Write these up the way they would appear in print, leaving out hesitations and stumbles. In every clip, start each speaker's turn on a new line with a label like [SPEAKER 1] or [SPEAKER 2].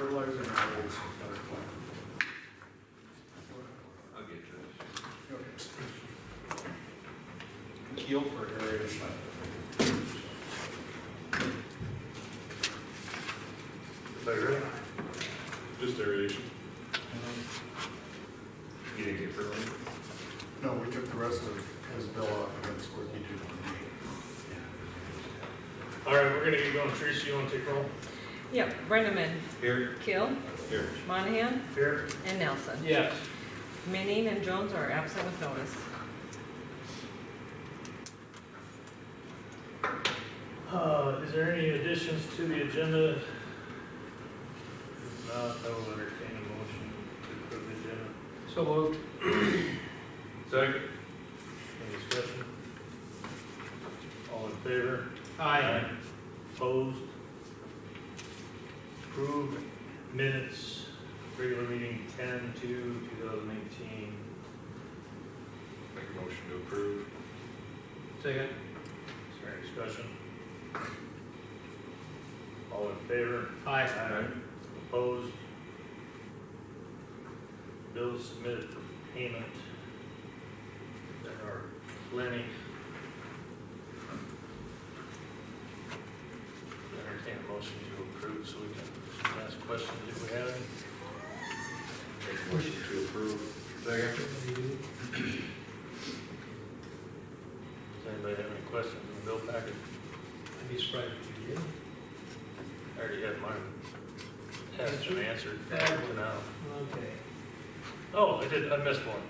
[SPEAKER 1] fertilizer and I will.
[SPEAKER 2] I'll get to
[SPEAKER 1] Keel for aeration.
[SPEAKER 3] Larry?
[SPEAKER 4] Just aeration.
[SPEAKER 3] You didn't get fertilizer?
[SPEAKER 1] No, we took the rest of his bill off and that's what he did for me.
[SPEAKER 3] All right, we're gonna get going. Teresa, you wanna take roll?
[SPEAKER 5] Yep, Brenneman,
[SPEAKER 2] Here.
[SPEAKER 5] Kill,
[SPEAKER 4] Here.
[SPEAKER 5] Monahan,
[SPEAKER 3] Here.
[SPEAKER 5] and Nelson.
[SPEAKER 3] Yes.
[SPEAKER 5] Manning and Jones are absent with notice.
[SPEAKER 3] Is there any additions to the agenda? If not, I will entertain a motion to approve the agenda.
[SPEAKER 2] So moved.
[SPEAKER 4] Second.
[SPEAKER 3] Any discussion? All in favor?
[SPEAKER 2] Aye.
[SPEAKER 3] Opposed? Approved minutes, regular meeting 10/2/2018.
[SPEAKER 4] Make a motion to approve.
[SPEAKER 2] Second.
[SPEAKER 3] Is there any discussion? All in favor?
[SPEAKER 2] Aye.
[SPEAKER 3] Opposed? Bills submitted for payment. There are plenty. Entertain a motion to approve so we can ask questions if we have any.
[SPEAKER 4] Make a motion to approve. Second.
[SPEAKER 3] Does anybody have any questions on the bill packet?
[SPEAKER 2] I'd be surprised if you did.
[SPEAKER 3] I already had mine. Hasn't been answered for now.
[SPEAKER 2] Okay.
[SPEAKER 3] Oh, I did, I missed one.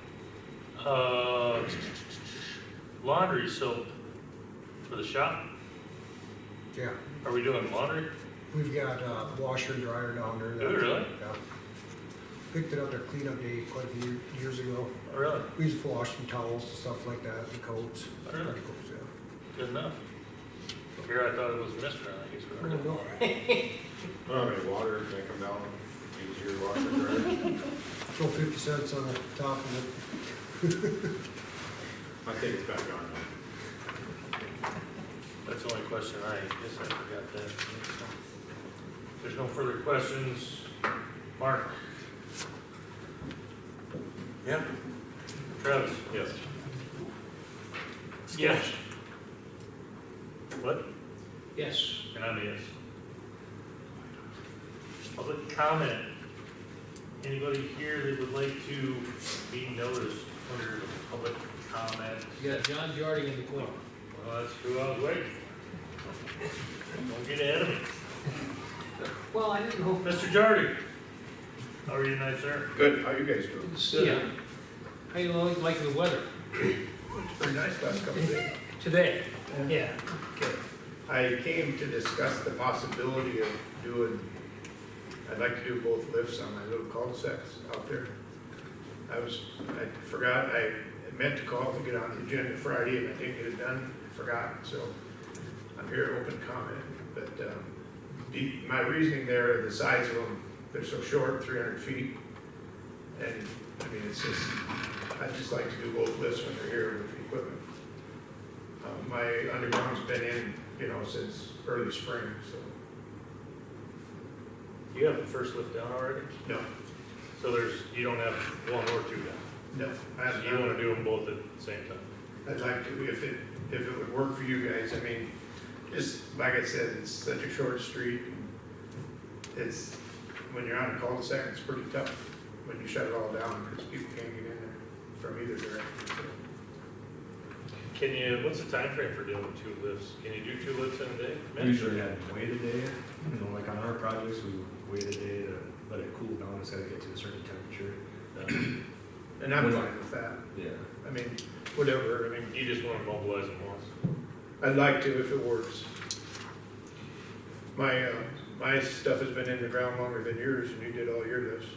[SPEAKER 3] Laundry soap for the shop.
[SPEAKER 6] Yeah,
[SPEAKER 3] Are we doing laundry?
[SPEAKER 6] we've got washer and dryer down there.
[SPEAKER 3] Do we really?
[SPEAKER 6] Yeah. Picked it up their cleanup day quite a few years ago.
[SPEAKER 3] Oh, really?
[SPEAKER 6] We used to wash some towels and stuff like that, and coats.
[SPEAKER 3] Oh, really?
[SPEAKER 6] Coats, yeah.
[SPEAKER 3] Good enough. Here I thought it was Mr. I guess we were doing.
[SPEAKER 4] Well, I mean, water, make them down, use your washer, right?
[SPEAKER 6] Throw 50 cents on the top of it.
[SPEAKER 4] I think it's back on now.
[SPEAKER 3] That's the only question I guess I forgot that. If there's no further questions, Mark?
[SPEAKER 2] Yep.
[SPEAKER 3] Travis?
[SPEAKER 4] Yes.
[SPEAKER 3] Yes. What?
[SPEAKER 2] Yes.
[SPEAKER 3] And I'm a yes. Public comment. Anybody here that would like to be noticed under the public comment?
[SPEAKER 2] You got John Jarding in the corner.
[SPEAKER 3] Well, that's who I was waiting for. Don't get ahead of me.
[SPEAKER 2] Well, I didn't know.
[SPEAKER 3] Mr. Jardy, how are you tonight, sir?
[SPEAKER 7] Good, how you guys doing?
[SPEAKER 2] Yeah. How you like the weather?
[SPEAKER 7] It's pretty nice last couple of days.
[SPEAKER 2] Today? Yeah.
[SPEAKER 7] Okay. I came to discuss the possibility of doing, I'd like to do both lifts on my little cul-de-sacs out there. I forgot, I meant to call to get on the agenda Friday and I didn't get it done, forgot, so I'm here to open comment. But my reasoning there, the size of them, they're so short, 300 feet. And I mean, it's just, I'd just like to do both lifts when they're here with the equipment. My underground's been in, since early spring, so,
[SPEAKER 3] You have the first lift down already?
[SPEAKER 7] no,
[SPEAKER 3] So you don't have one or two down?
[SPEAKER 7] no.
[SPEAKER 3] So you wanna do them both at the same time?
[SPEAKER 7] I'd like to, if it would work for you guys, I mean, just, like I said, it's such a short street. It's, when you're on a cul-de-sac, it's pretty tough when you shut it all down, because people can't get in there from either direction, so.
[SPEAKER 3] What's the time frame for doing two lifts? Can you do two lifts in a day?
[SPEAKER 8] We usually had wait a day, like on our projects, we wait a day to let it cool down, it's gotta get to a certain temperature.
[SPEAKER 7] And I'm fine with that.
[SPEAKER 8] Yeah.
[SPEAKER 7] I mean, whatever, I mean,
[SPEAKER 3] You just wanna mobilize them once?
[SPEAKER 7] I'd like to if it works. My stuff has been in the ground longer than yours, and you did all your lifts.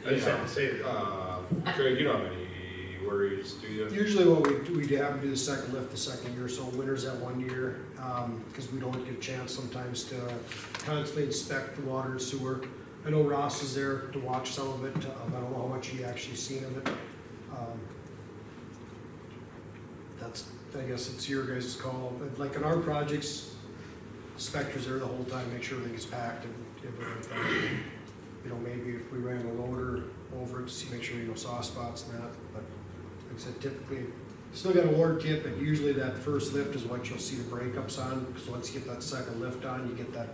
[SPEAKER 7] I just have to say that.
[SPEAKER 4] Craig, you don't have any worries, do you?
[SPEAKER 6] Usually what we have to do the second lift the second year, so winter's that 1 year, because we don't get a chance sometimes to constantly inspect the water and sewer. I know Ross is there to watch some of it, I don't know how much he actually seen of it. I guess it's your guys' call, but like in our projects, inspectors there the whole time, make sure everything is packed and everything like that. You know, maybe if we ran a loader over it, see, make sure, soft spots and that, but like I said, typically, still got a ward kit, but usually that first lift is what you'll see the breakups on, because once you get that second lift on, you get that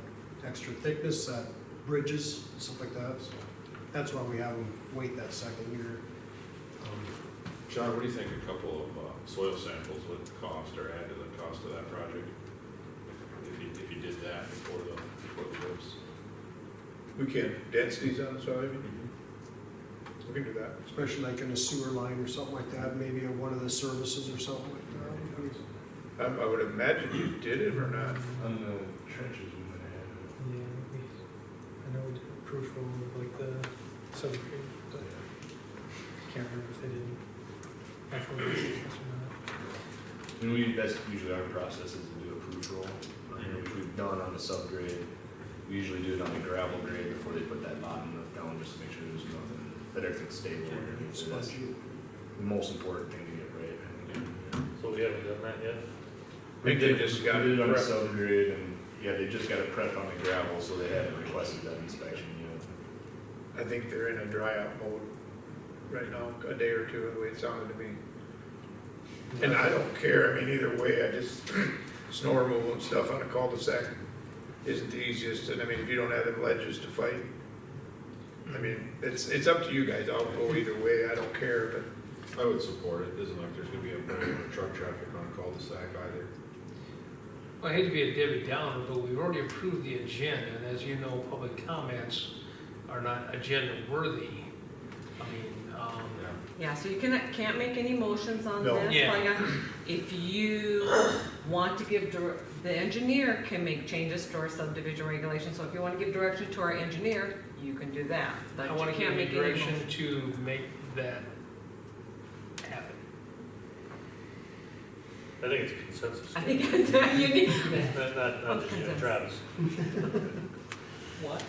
[SPEAKER 6] extra thickness, that bridges, stuff like that, so that's why we have them wait that second year.
[SPEAKER 4] John, what do you think a couple of soil samples would cost or add to the cost of that project? If you did that before the lifts?
[SPEAKER 7] We can, densities on the soil, you mean? We can do that.
[SPEAKER 6] Especially like in a sewer line or something like that, maybe in one of the services or something like that.
[SPEAKER 7] I would imagine you did it or not.
[SPEAKER 8] On the trenches we might have.
[SPEAKER 2] I know we did proof from like the Southern Creek, but can't remember if they did actual research or not.
[SPEAKER 8] And that's usually our process is to do a proof roll, which we've done on the subgrade. We usually do it on the gravel grade before they put that bottom lift down, just to make sure there's nothing, that everything's stable underneath. So that's
[SPEAKER 6] Spongy.
[SPEAKER 8] the most important thing to get right.
[SPEAKER 3] So we haven't done that yet?
[SPEAKER 7] I think they just got
[SPEAKER 8] We did it on the
[SPEAKER 7] prepped.
[SPEAKER 8] subgrade, and yeah, they just got it prepped on the gravel, so they haven't requested that inspection yet.
[SPEAKER 7] I think they're in a dry out mode right now, a day or two, the way it sounded to me. And I don't care, I mean, either way, I just, snow removal and stuff on a cul-de-sac isn't the easiest, and I mean, if you don't have them ledges to fight, I mean, it's up to you guys, I'll go either way, I don't care, but
[SPEAKER 4] I would support it. Isn't like there's gonna be a million truck traffic on cul-de-sac either.
[SPEAKER 2] Well, I hate to be a Debbie Downer, but we've already approved the agenda, and as you know, public comments are not agenda worthy. I mean,
[SPEAKER 5] Yeah, so you can't make any motions on
[SPEAKER 7] No.
[SPEAKER 5] this.
[SPEAKER 2] Yeah.
[SPEAKER 5] Like, if you want to give, the engineer can make changes to our subdivision regulations, so if you want to give direction to our engineer, you can do that. But
[SPEAKER 2] I
[SPEAKER 5] you
[SPEAKER 2] want to
[SPEAKER 5] can't
[SPEAKER 2] give
[SPEAKER 5] make
[SPEAKER 2] you
[SPEAKER 5] any
[SPEAKER 2] direction
[SPEAKER 5] motion.
[SPEAKER 2] to make that happen.
[SPEAKER 3] I think it's a consensus.
[SPEAKER 5] I think you need,
[SPEAKER 3] Not just you,
[SPEAKER 5] Consensus.
[SPEAKER 3] Travis.
[SPEAKER 2] What?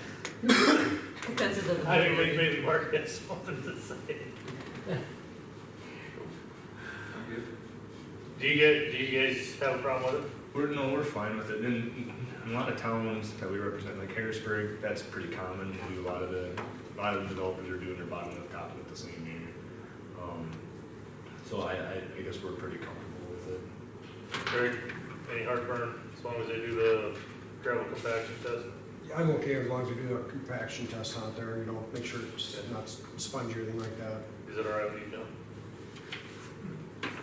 [SPEAKER 5] consensus of the
[SPEAKER 3] I think
[SPEAKER 5] board.
[SPEAKER 3] maybe Mark has something to say. Do you guys have a problem with it?
[SPEAKER 8] We're fine with it. In a lot of towns that we represent, like Harrisburg, that's pretty common. We do a lot of the developers are doing their bottom and top with the same year. So I guess we're pretty comfortable with it.
[SPEAKER 3] Greg, any heartburn as long as they do the gravel compaction test?
[SPEAKER 6] I'm okay as long as we do a compaction test out there, make sure it's not spongy or anything like that.
[SPEAKER 3] Is it all right with you, John?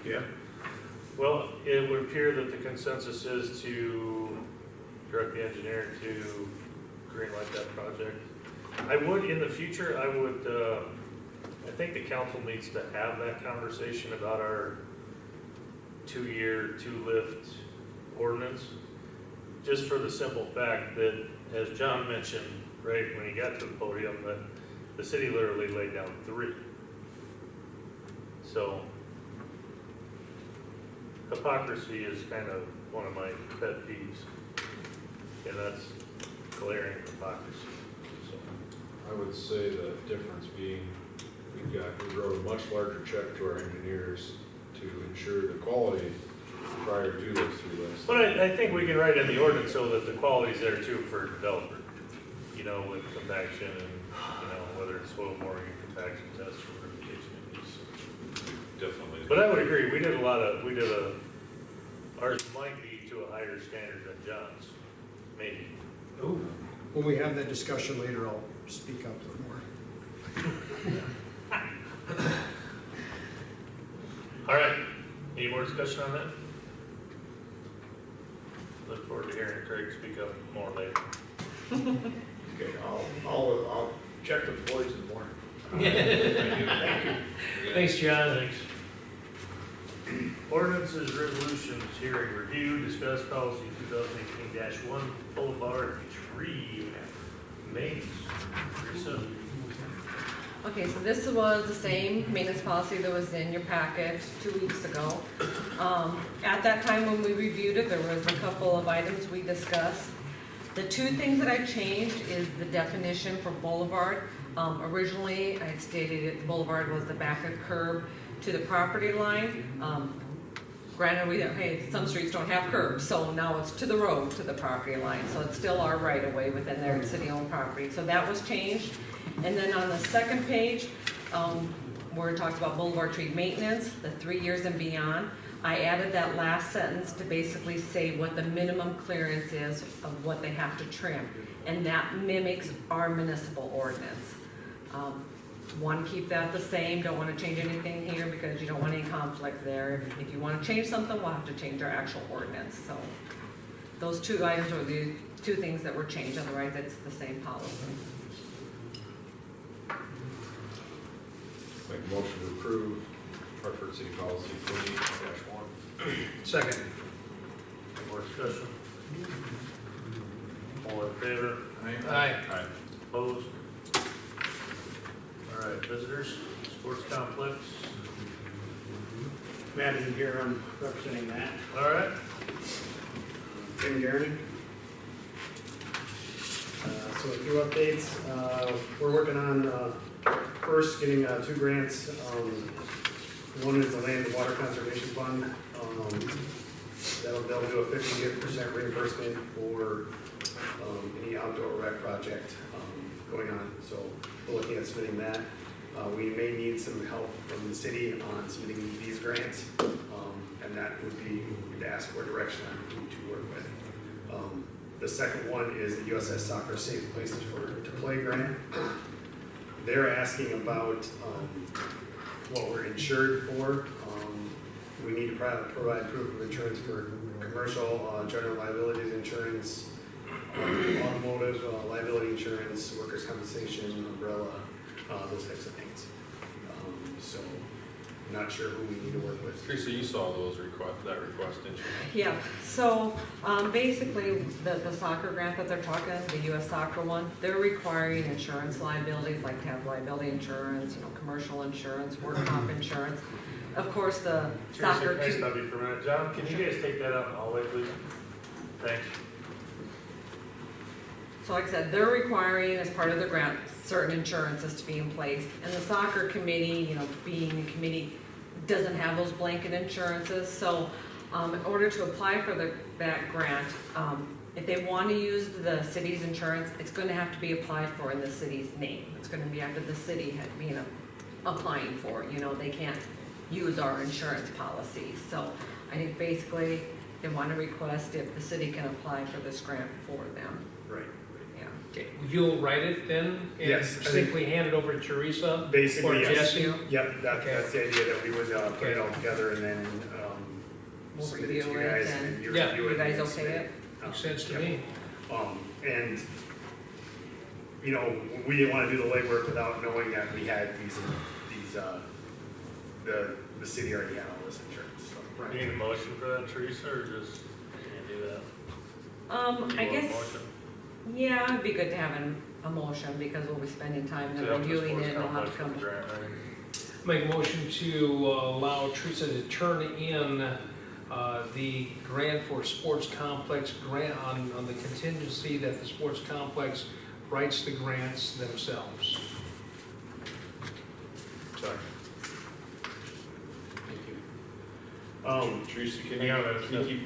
[SPEAKER 7] yeah.
[SPEAKER 3] Well, it would appear that the consensus is to direct the engineer to greenlight that project. I would, in the future, I think the council needs to have that conversation about our 2-year, 2-lift ordinance. Just for the simple fact that, as John mentioned, right, when he got to the podium, that the city literally laid down 3. So, hypocrisy is kind of one of my pet peeves, and that's glaring hypocrisy, so.
[SPEAKER 4] I would say the difference being, we wrote a much larger check to our engineers to ensure the quality prior to those 3 lists.
[SPEAKER 3] But I think we can write in the ordinance so that the quality's there too for developer, with compaction and, whether it's soil boring and compaction tests for verification.
[SPEAKER 4] Definitely.
[SPEAKER 3] But I would agree, ours might be to a higher standard than John's, maybe.
[SPEAKER 2] Ooh.
[SPEAKER 6] When we have that discussion later, I'll speak up more.
[SPEAKER 3] All right, any more discussion on that? Look forward to hearing Craig speak up more later.
[SPEAKER 7] Okay, I'll check with the boys in the morning.
[SPEAKER 3] Thank you.
[SPEAKER 2] Thanks, John.
[SPEAKER 3] Thanks. Ordinances, resolutions, hearing review, discuss policy 2018-1, boulevard tree maintenance. Teresa?
[SPEAKER 5] Okay, so this was the same maintenance policy that was in your packet 2 weeks ago. At that time when we reviewed it, there was a couple of items we discussed. The 2 things that I changed is the definition for boulevard. Originally, I had stated that the boulevard was the back of curb to the property line. granted, hey, some streets don't have curbs, so now it's to the road, to the property line, so it's still our right of way within their city-owned property, so that was changed. And then on the second page, where it talks about boulevard tree maintenance, the 3 years and beyond, I added that last sentence to basically say what the minimum clearance is of what they have to trim, and that mimics our municipal ordinance. Want to keep that the same, don't want to change anything here because you don't want any conflict there. If you want to change something, we'll have to change our actual ordinance, so. Those two items are the two things that were changed, otherwise it's the same policy.
[SPEAKER 4] Make a motion to approve Hartford City Policy 20-1.
[SPEAKER 7] Second.
[SPEAKER 3] Any more discussion? All in favor?
[SPEAKER 7] Aye.
[SPEAKER 4] Aye.
[SPEAKER 3] Opposed? All right, visitors, sports complex.
[SPEAKER 9] Matt isn't here, I'm representing Matt.
[SPEAKER 3] All right,
[SPEAKER 9] Tim Garrity. So a few updates. We're working on, first getting 2 grants. One is the Land and Water Conservation Fund. They'll do a 50% reimbursement for any outdoor rec project going on. So we're looking at submitting that. We may need some help from the city on submitting these grants, and that would be to ask for direction on who to work with. The second one is the USS Soccer Safe Places to Play grant. They're asking about what we're insured for. We need to provide proof of insurance for commercial, general liabilities insurance, automotive, liability insurance, workers' compensation, umbrella, those types of things. So, not sure who we need to work with.
[SPEAKER 4] Teresa, you saw that request, didn't you?
[SPEAKER 5] Yeah, so, basically, the soccer grant that they're talking, the US Soccer one, they're requiring insurance liabilities, like to have liability insurance, commercial insurance, work comp insurance. Of course, the soccer.
[SPEAKER 3] Teresa, can I stop you for a minute? John, can you guys take that out in the hallway, please? Thanks.
[SPEAKER 5] So like I said, they're requiring as part of the grant, certain insurances to be in place. And the soccer committee, being a committee, doesn't have those blanket insurances. So in order to apply for that grant, if they want to use the city's insurance, it's going to have to be applied for in the city's name. It's going to be after the city applying for it. They can't use our insurance policy. So I think basically they want to request if the city can apply for this grant for them.
[SPEAKER 9] Right.
[SPEAKER 5] Yeah.
[SPEAKER 2] Okay, you'll write it then?
[SPEAKER 9] Yes, I
[SPEAKER 2] And
[SPEAKER 9] think-
[SPEAKER 2] simply hand it over to Teresa?
[SPEAKER 9] Basically,
[SPEAKER 2] Or
[SPEAKER 9] yes.
[SPEAKER 2] Jesse?
[SPEAKER 9] Yep,
[SPEAKER 2] Okay.
[SPEAKER 9] that's the idea, that we would put it all together and then
[SPEAKER 5] We'll
[SPEAKER 9] submit it to you
[SPEAKER 5] review it
[SPEAKER 9] guys.
[SPEAKER 5] and-
[SPEAKER 9] And you
[SPEAKER 2] Yeah.
[SPEAKER 9] review it.
[SPEAKER 5] You guys
[SPEAKER 9] and
[SPEAKER 5] okay
[SPEAKER 9] submit
[SPEAKER 5] it?
[SPEAKER 2] Makes sense to
[SPEAKER 9] Yep.
[SPEAKER 2] me.
[SPEAKER 9] And, we didn't want to do the legwork without knowing that we had the city already had all this insurance, so.
[SPEAKER 3] You need a motion for that, Teresa, or just, can you do that?
[SPEAKER 5] I
[SPEAKER 3] You want a
[SPEAKER 5] guess,
[SPEAKER 3] motion?
[SPEAKER 5] yeah, it'd be good to have a motion because we'll be spending time
[SPEAKER 3] To help the
[SPEAKER 5] reviewing
[SPEAKER 3] sports
[SPEAKER 5] it and we'll have to
[SPEAKER 3] complex
[SPEAKER 5] come.
[SPEAKER 3] with the grant, right?
[SPEAKER 2] Make a motion to allow Teresa to turn in the grant for sports complex grant on the contingency that the sports complex writes the grants themselves.
[SPEAKER 4] Sorry.
[SPEAKER 9] Thank you.
[SPEAKER 4] Teresa, can
[SPEAKER 3] Hang on a
[SPEAKER 4] you
[SPEAKER 3] minute.
[SPEAKER 4] keep,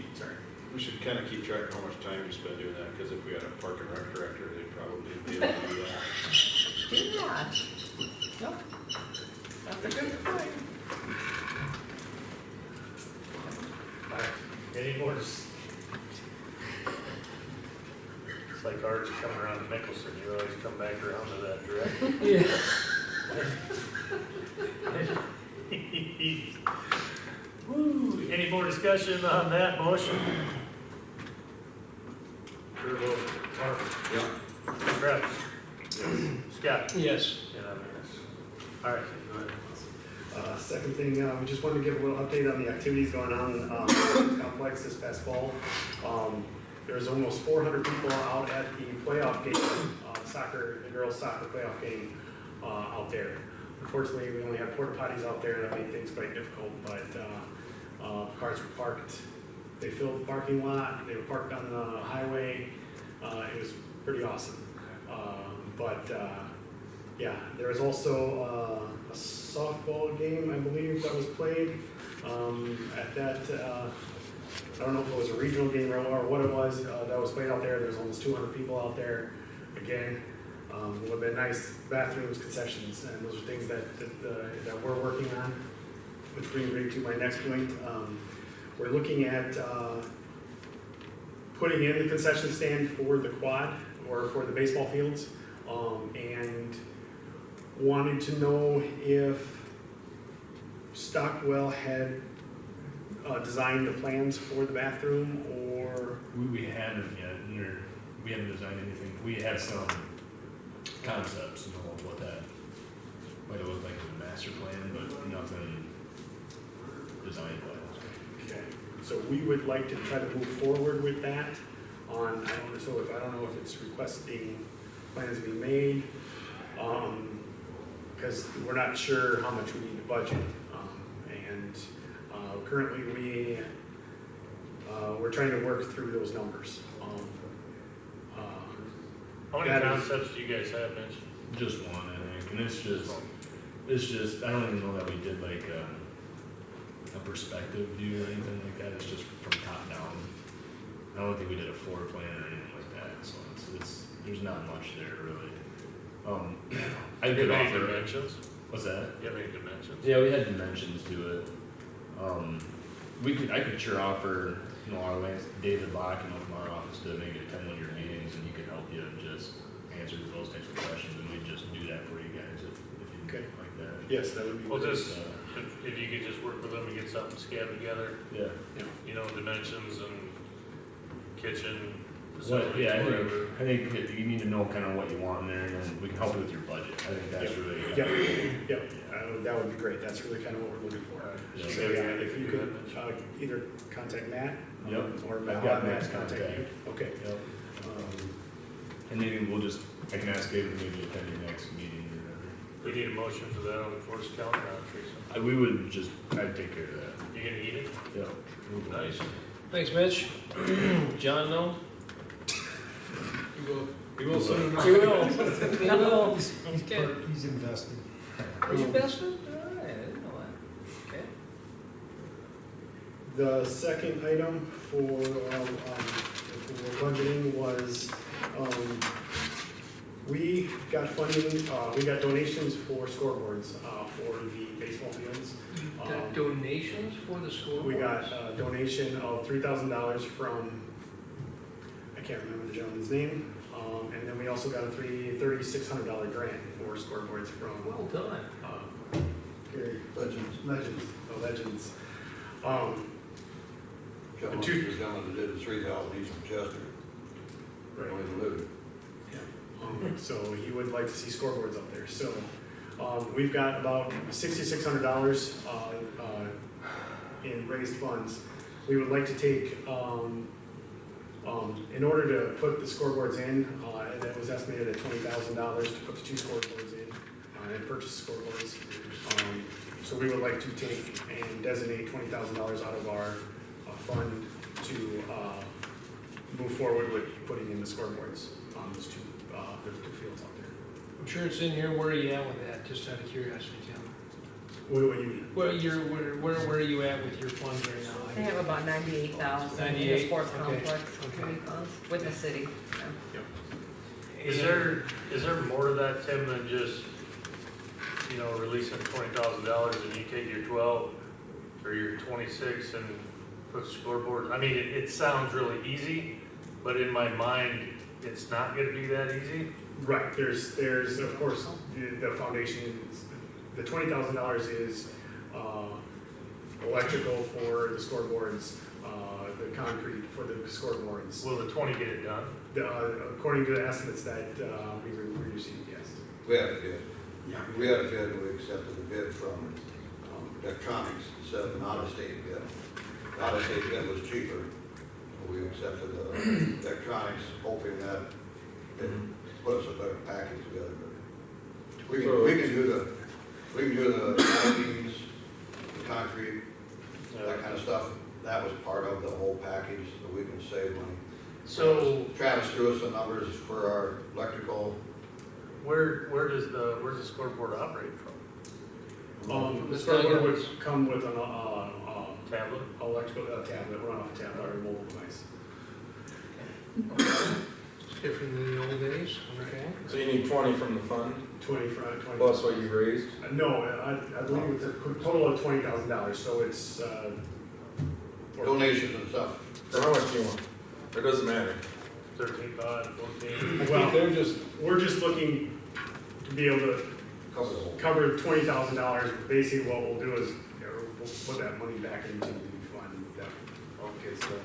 [SPEAKER 4] we should kind of keep track of how much time you spend doing that, because if we had a park and rec director, they'd probably be able to do that.
[SPEAKER 5] Do that. Nope. That's a good point.
[SPEAKER 3] All right. Any more? It's like ours coming around to Mickelson, you always come back around to that direct.
[SPEAKER 2] Yeah.
[SPEAKER 3] Woo, any more discussion on that motion? Sure will. Mark?
[SPEAKER 4] Yeah.
[SPEAKER 3] Travis? Scott?
[SPEAKER 2] Yes.
[SPEAKER 3] All right, go ahead.
[SPEAKER 9] Second thing, we just wanted to give a little update on the activities going on in the complex this past fall. There's almost 400 people out at the playoff game, the girls' soccer playoff game out there. Unfortunately, we only had porta potties out there, that made things quite difficult, but cars were parked. They filled the parking lot, they were parked on the highway. It was pretty awesome. But Yeah, there was also a softball game, I believe, that was played at that, I don't know if it was a regional game or what it was, that was played out there. There's almost 200 people out there. Again, a little bit nice bathrooms, concessions, and those are things that we're working on, which brings me to my next point. We're looking at putting in the concession stand for the quad or for the baseball fields, and wanted to know if Stockwell had designed the plans for the bathroom, or
[SPEAKER 8] We haven't yet, we haven't designed anything. We have some concepts, of what that might look like in the master plan, but nothing designed wise.
[SPEAKER 9] okay. So we would like to try to move forward with that on, I don't know if it's requesting plans be made, because we're not sure how much we need to budget. And currently we're trying to work through those numbers.
[SPEAKER 3] How many
[SPEAKER 9] That is-
[SPEAKER 3] concepts do you guys have, Mitch?
[SPEAKER 8] Just one, I think, and it's just, I don't even know that we did like a perspective view or anything like that. It's just from top down. I don't think we did a floor plan or anything like that, so there's not much there really. I
[SPEAKER 3] Do you
[SPEAKER 8] could
[SPEAKER 3] have any
[SPEAKER 8] offer,
[SPEAKER 3] dimensions?
[SPEAKER 8] what's that?
[SPEAKER 3] Do you have any dimensions?
[SPEAKER 8] Yeah, we had dimensions to it. I could sure offer, our David Bach, from our office to maybe attend one of your meetings, and he could help you just answer those types of questions, and we'd just do that for you guys if you
[SPEAKER 9] Okay.
[SPEAKER 8] like that.
[SPEAKER 9] Yes, that would be.
[SPEAKER 3] Well,
[SPEAKER 9] great.
[SPEAKER 3] just, if you could just work with them and get something scattered together,
[SPEAKER 8] Yeah.
[SPEAKER 3] dimensions and kitchen,
[SPEAKER 8] What,
[SPEAKER 3] facility,
[SPEAKER 8] yeah,
[SPEAKER 3] whatever.
[SPEAKER 8] I think that you need to know kind of what you want in there, and then we can help you with your budget. I think that's
[SPEAKER 9] Yep.
[SPEAKER 8] really.
[SPEAKER 9] Yep, that would be great. That's really kind of what we're looking for.
[SPEAKER 8] Yeah.
[SPEAKER 9] So, yeah, if you could either contact Matt,
[SPEAKER 8] Yep.
[SPEAKER 9] or
[SPEAKER 8] I've
[SPEAKER 9] Matt,
[SPEAKER 8] got
[SPEAKER 9] Matt's
[SPEAKER 8] Matt's
[SPEAKER 9] contact
[SPEAKER 8] contact.
[SPEAKER 9] you. Okay.
[SPEAKER 8] Yep.
[SPEAKER 9] Um,
[SPEAKER 8] And maybe I can ask David to maybe attend your next meeting or whatever.
[SPEAKER 3] We need a motion for that on the first calendar, Teresa.
[SPEAKER 8] I'd take care of that.
[SPEAKER 3] You gonna eat it?
[SPEAKER 8] Yeah.
[SPEAKER 3] Nice.
[SPEAKER 2] Thanks, Mitch. John, no?
[SPEAKER 1] We will soon enough.
[SPEAKER 2] We will.
[SPEAKER 5] No.
[SPEAKER 6] He's invested.
[SPEAKER 2] Are you invested? All right, I didn't know that. Okay.
[SPEAKER 9] The second item for budgeting was, we got funding, we got donations for scoreboards, for the baseball fields.
[SPEAKER 2] You got donations for the scoreboards?
[SPEAKER 9] We got a donation of $3,000 from, I can't remember the gentleman's name, and then we also got a $3,600 grant for scoreboards from,
[SPEAKER 2] Well done.
[SPEAKER 9] Gary.
[SPEAKER 7] Legends.
[SPEAKER 9] Legends.
[SPEAKER 7] John
[SPEAKER 9] two-
[SPEAKER 7] was down to did 3,000, he's from Chester.
[SPEAKER 9] Right.
[SPEAKER 7] Where he lived.
[SPEAKER 9] So he would like to see scoreboards up there. So we've got about $6,600 in raised funds. We would like to take, in order to put the scoreboards in, and it was estimated at $20,000 to put the 2 scoreboards in and purchase scoreboards. So we would like to take and designate $20,000 out of our fund to move forward with putting in the scoreboards on those two fields out there.
[SPEAKER 2] I'm sure it's in here. Where are you at with that? Just out of curiosity, Tim.
[SPEAKER 9] What do you mean?
[SPEAKER 2] Where are you at with your funds right now?
[SPEAKER 5] They have about 98,000 in the
[SPEAKER 2] 98,
[SPEAKER 5] sports
[SPEAKER 2] okay,
[SPEAKER 5] complex
[SPEAKER 2] okay.
[SPEAKER 5] community funds with the city. Yeah.
[SPEAKER 3] Is there more to that, Tim, than just, releasing $20,000 and you take your 12 or your 26 and put scoreboard? I mean, it sounds really easy, but in my mind, it's not gonna be that easy.
[SPEAKER 9] Right, there's of course, the foundation, the $20,000 is electrical for the scoreboards, the concrete for the scoreboards.
[SPEAKER 3] Will the 20 get it done?
[SPEAKER 9] According to the estimates that we received, yes.
[SPEAKER 10] We had a bid. We had a bid, we accepted a bid from electronics instead of an out-of-state bid. The out-of-state bid was cheaper. We accepted the electronics, hoping that it put us a better package together. But we can do the beams, the concrete, that kind of stuff. That was part of the whole package, so we can save money.
[SPEAKER 3] So,
[SPEAKER 10] Travis threw us the numbers for our electrical.
[SPEAKER 3] where's the scoreboard operate from?
[SPEAKER 9] The scoreboard would come with an,
[SPEAKER 3] Tablet?
[SPEAKER 9] electrical, tablet, run off a tablet or a mobile device.
[SPEAKER 2] Different than the old days, okay?
[SPEAKER 4] So you need 20 from the fund,
[SPEAKER 9] 20.
[SPEAKER 4] plus what you raised?
[SPEAKER 9] No, I believe it's a total of $20,000, so it's,
[SPEAKER 10] Donations and stuff.
[SPEAKER 4] Or how much do you want? It doesn't matter.
[SPEAKER 3] 13.5, 14.
[SPEAKER 9] Well,
[SPEAKER 4] They're just,
[SPEAKER 9] we're just looking to be able to
[SPEAKER 10] Cover the whole.
[SPEAKER 9] cover $20,000. Basically, what we'll do is, we'll put that money back into the fund that gets donated.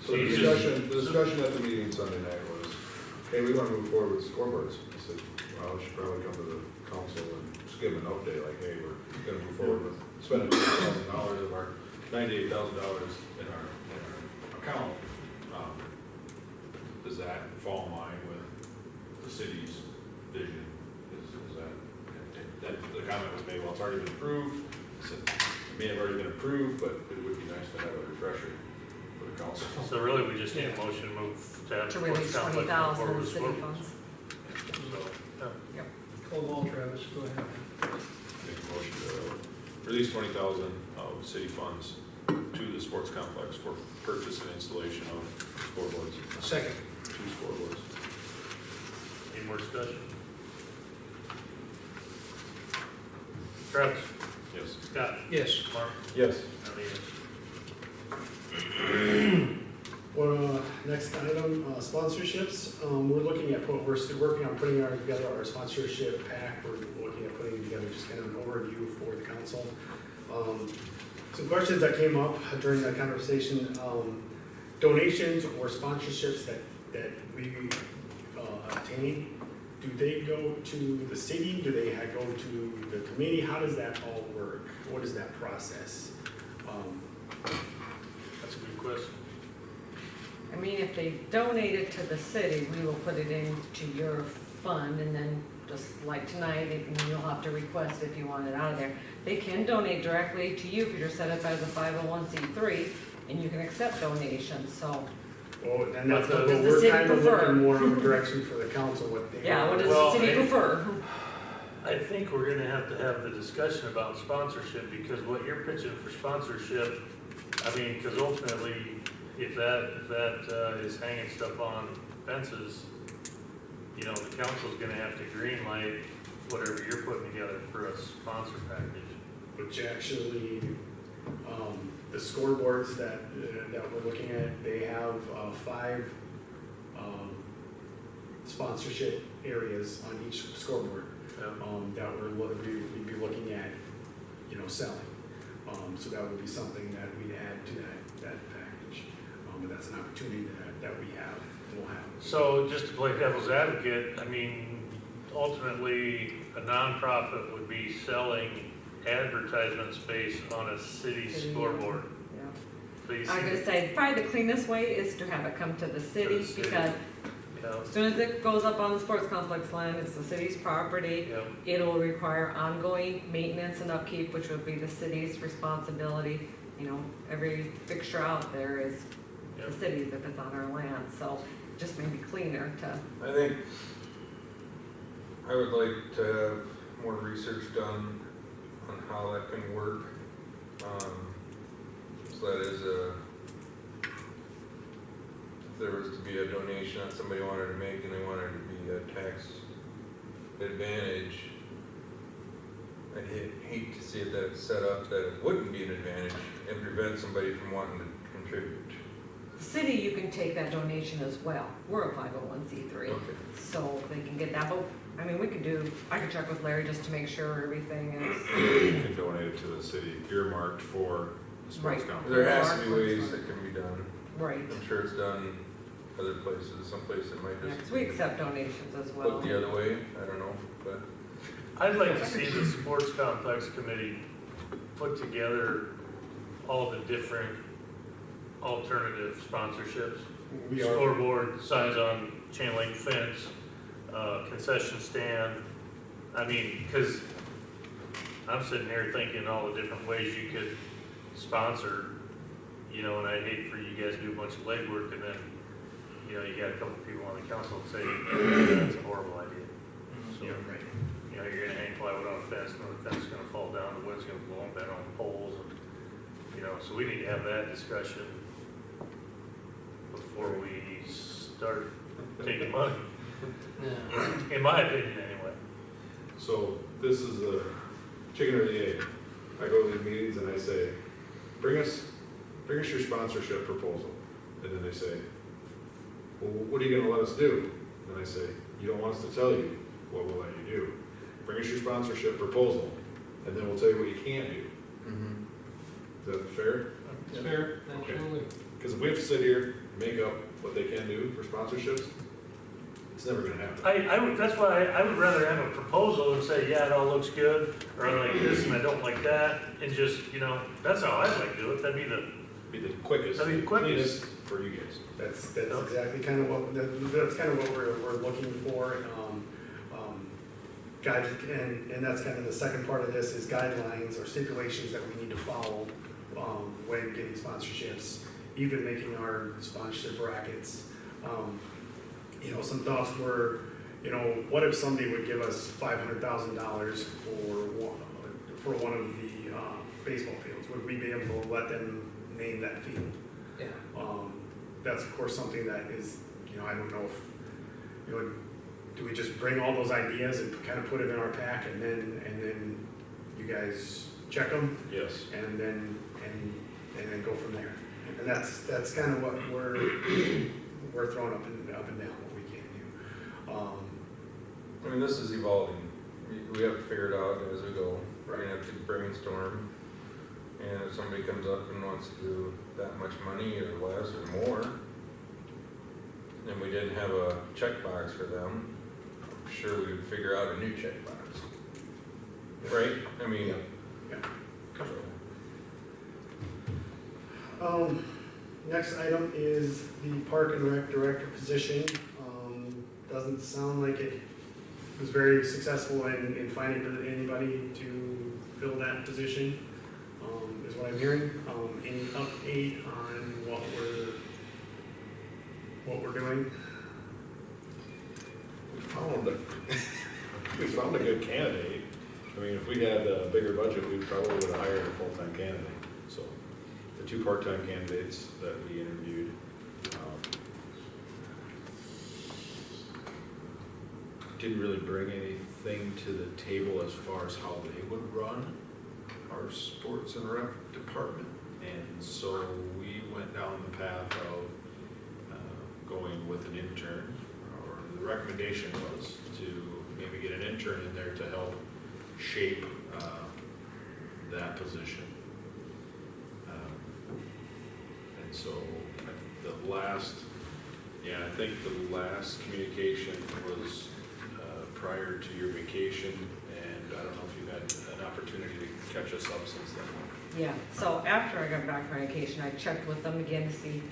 [SPEAKER 4] so the discussion at the meeting Sunday night was, hey, we wanna move forward with scoreboards. I said, well, we should probably come to the council and just give them an update, like, hey, we're gonna move forward with spending $2,000 of our $98,000 in our account. Does that fall in line with the city's vision? Is that, the comment was made, well, it's already been approved. I said, it may have already been approved, but it would be nice to have a refresher for the council.
[SPEAKER 3] So really, we just need a motion to move to have
[SPEAKER 5] To
[SPEAKER 3] sports
[SPEAKER 5] release
[SPEAKER 3] complex move
[SPEAKER 5] 20,000
[SPEAKER 3] forward
[SPEAKER 5] in
[SPEAKER 3] with
[SPEAKER 5] city
[SPEAKER 3] scoreboards.
[SPEAKER 5] funds.
[SPEAKER 3] So, yeah.
[SPEAKER 2] Call ball, Travis, go ahead.
[SPEAKER 4] Make a motion to release 20,000 of city funds to the sports complex for purchase and installation of scoreboards.
[SPEAKER 2] Second.
[SPEAKER 4] 2 scoreboards.
[SPEAKER 3] Any more discussion? Travis?
[SPEAKER 4] Yes.
[SPEAKER 3] Scott?
[SPEAKER 2] Yes.
[SPEAKER 3] Mark?
[SPEAKER 4] Yes.
[SPEAKER 9] Well, next item, sponsorships. We're looking at, we're still working on putting together our sponsorship pack. We're looking at putting together just kind of an overview for the council. Some questions that came up during that conversation, donations or sponsorships that we obtain, do they go to the city? Do they go to the committee? How does that all work? What is that process?
[SPEAKER 3] That's a good question.
[SPEAKER 5] I mean, if they donate it to the city, we will put it into your fund, and then just like tonight, you'll have to request if you want it out of there. They can donate directly to you because you're set up as a 501c3, and you can accept donations, so.
[SPEAKER 9] Well, and that's,
[SPEAKER 3] But
[SPEAKER 9] but
[SPEAKER 5] does the
[SPEAKER 9] we're
[SPEAKER 5] city
[SPEAKER 9] kind of
[SPEAKER 5] prefer?
[SPEAKER 9] looking more of a direction for the council, what they.
[SPEAKER 5] Yeah, what does
[SPEAKER 3] Well,
[SPEAKER 5] the city
[SPEAKER 3] I-
[SPEAKER 5] prefer?
[SPEAKER 3] I think we're gonna have to have the discussion about sponsorship, because what you're pitching for sponsorship, I mean, because ultimately, if that is hanging stuff on fences, you know, the council's gonna have to green light whatever you're putting together for a sponsor package.
[SPEAKER 9] Which actually, the scoreboards that we're looking at, they have 5 sponsorship areas on each scoreboard. That we'd be looking at, you know, selling. So that would be something that we'd add to that package. But that's an opportunity that we'll have.
[SPEAKER 3] So just to play devil's advocate, I mean, ultimately, a nonprofit would be selling advertisement space on a city
[SPEAKER 5] City.
[SPEAKER 3] scoreboard.
[SPEAKER 5] Yeah.
[SPEAKER 3] So you
[SPEAKER 5] I'm
[SPEAKER 3] see,
[SPEAKER 5] gonna say, probably the cleanest way is to have it come to the city,
[SPEAKER 3] city.
[SPEAKER 5] because
[SPEAKER 3] you know,
[SPEAKER 5] as soon as it goes up on the sports complex land, it's the city's property.
[SPEAKER 3] you know,
[SPEAKER 5] It'll require ongoing maintenance and upkeep, which would be the city's responsibility. You know, every fixture out there is the
[SPEAKER 3] Yep.
[SPEAKER 5] city's if it's on our land, so just maybe cleaner to,
[SPEAKER 11] I think I would like to have more research done on how that can work. So that is if there was to be a donation that somebody wanted to make and they wanted to be a tax advantage, I'd hate to see it that it's set up that it wouldn't be an advantage and prevent somebody from wanting to contribute.
[SPEAKER 5] the city, you can take that donation as well. We're a 501c3.
[SPEAKER 11] Okay.
[SPEAKER 5] So they can get that, but, I mean, I could check with Larry just to make sure everything is,
[SPEAKER 4] You can donate it to the city, earmarked for the sports
[SPEAKER 5] Right.
[SPEAKER 4] complex.
[SPEAKER 11] There has to be ways that can be done.
[SPEAKER 5] right.
[SPEAKER 11] I'm sure it's done other places, some place it might
[SPEAKER 5] Yeah,
[SPEAKER 11] just
[SPEAKER 5] because we accept donations as well.
[SPEAKER 11] look the other way, I don't know, but.
[SPEAKER 3] I'd like to see the sports complex committee put together all the different alternative sponsorships.
[SPEAKER 9] We are,
[SPEAKER 3] Scoreboard, signs on chain link fence, concession stand. I mean, because I'm sitting here thinking all the different ways you could sponsor, you know, and I'd hate for you guys to do a bunch of legwork and then you know, you got a couple people on the council that say, that's a horrible idea. So, you know, you're gonna hang plywood on a fence, and the fence is gonna fall down, the wind's gonna blow them down on poles, and, you know, so we need to have that discussion before we start taking money, in my opinion, anyway.
[SPEAKER 4] So this is the chicken or the egg. I go to these meetings and I say, bring us your sponsorship proposal. And then they say, well, what are you gonna let us do? And I say, you don't want us to tell you what we'll let you do. Bring us your sponsorship proposal, and then we'll tell you what you can't do. Is that fair?
[SPEAKER 2] It's fair,
[SPEAKER 4] Okay.
[SPEAKER 2] absolutely.
[SPEAKER 4] Because if we have to sit here and make up what they can do for sponsorships, it's never gonna happen.
[SPEAKER 3] I would, that's why I would rather have a proposal and say, yeah, it all looks good, or I like this and I don't like that, and just, you know, that's how I'd like to do it, that'd be the,
[SPEAKER 4] Be the quickest,
[SPEAKER 3] That'd be the quickest.
[SPEAKER 4] cleanest for you guys.
[SPEAKER 9] That's exactly kind of what, that's kind of what we're looking for. Guide, and that's kind of the second part of this is guidelines or stipulations that we need to follow when getting sponsorships, even making our sponsorship brackets. You know, some thoughts were, you know, what if somebody would give us $500,000 for one of the baseball fields? Would we be able to let them name that field?
[SPEAKER 2] Yeah.
[SPEAKER 9] That's of course something that is, you know, I don't know if, you know, do we just bring all those ideas and kind of put it in our pack and then you guys check them
[SPEAKER 4] Yes.
[SPEAKER 9] and then go from there? And that's kind of what we're throwing up and down what we can do.
[SPEAKER 11] I mean, this is evolving. We have to figure it out as we go. We're
[SPEAKER 9] Right.
[SPEAKER 11] gonna have to brainstorm. And if somebody comes up and wants to do that much money or less or more, and we didn't have a checkbox for them, I'm sure we would figure out a new checkbox. Right? I mean,
[SPEAKER 9] Yeah.
[SPEAKER 11] so,
[SPEAKER 9] Next item is the Park and Rec Director position. Doesn't sound like it was very successful in finding anybody to fill that position, is what I'm hearing. Any update on what we're doing?
[SPEAKER 4] We found a good candidate. I mean, if we had a bigger budget, we probably would have hired a full-time candidate. So the two part-time candidates that we interviewed, didn't really bring anything to the table as far as how they would run our sports and rec department. And so we went down the path of going with an intern, or the recommendation was to maybe get an intern in there to help shape that position. And so I think the last communication was prior to your vacation, and I don't know if you've had an opportunity to catch us up since then.
[SPEAKER 5] Yeah, so after I got back from vacation, I checked with them again to see.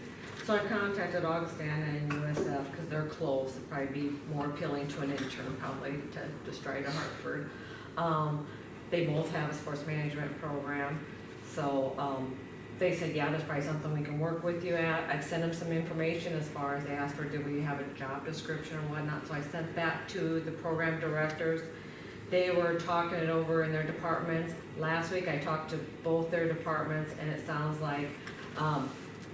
[SPEAKER 5] So I contacted Augustana and USF because they're close. It'd probably be more appealing to an intern probably to just try to Hartford. They both have a sports management program. So they said, yeah, that's probably something we can work with you at. I've sent them some information as far as they asked for, do we have a job description or whatnot. So I sent that to the program directors. They were talking it over in their departments. Last week I talked to both their departments and it sounds like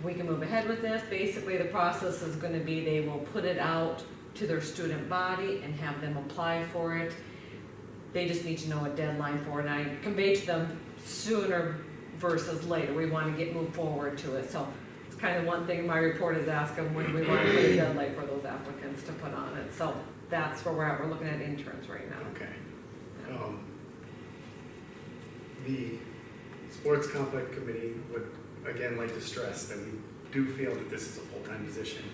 [SPEAKER 5] we can move ahead with this. Basically the process is gonna be they will put it out to their student body and have them apply for it. They just need to know a deadline for it. And I conveyed to them sooner versus later. We want to moved forward to it. So it's kind of one thing my report is asking when we want to put a deadline for those applicants to put on it. So that's where we're at. We're looking at interns right now.
[SPEAKER 9] Okay. The Sports Complex Committee would, again, like to stress that we do feel that this is a full-time position.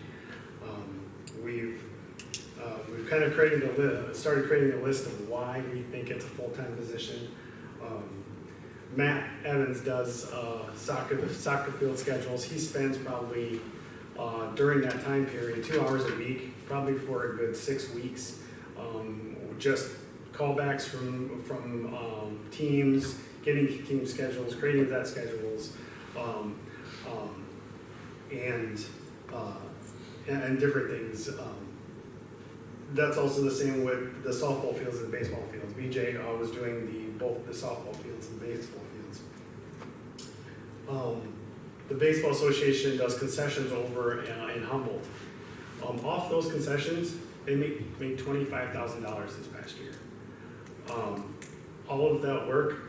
[SPEAKER 9] We've kind of started creating a list of why we think it's a full-time position. Matt Evans does soccer field schedules. He spends probably, during that time period, 2 hours a week, probably for a good 6 weeks. Just callbacks from teams, getting team schedules, creating that schedules, and and different things. That's also the same with the softball fields and baseball fields. BJ was doing both the softball fields and baseball fields. The Baseball Association does concessions over in Humboldt. Off those concessions, they made $25,000 this past year. All of that work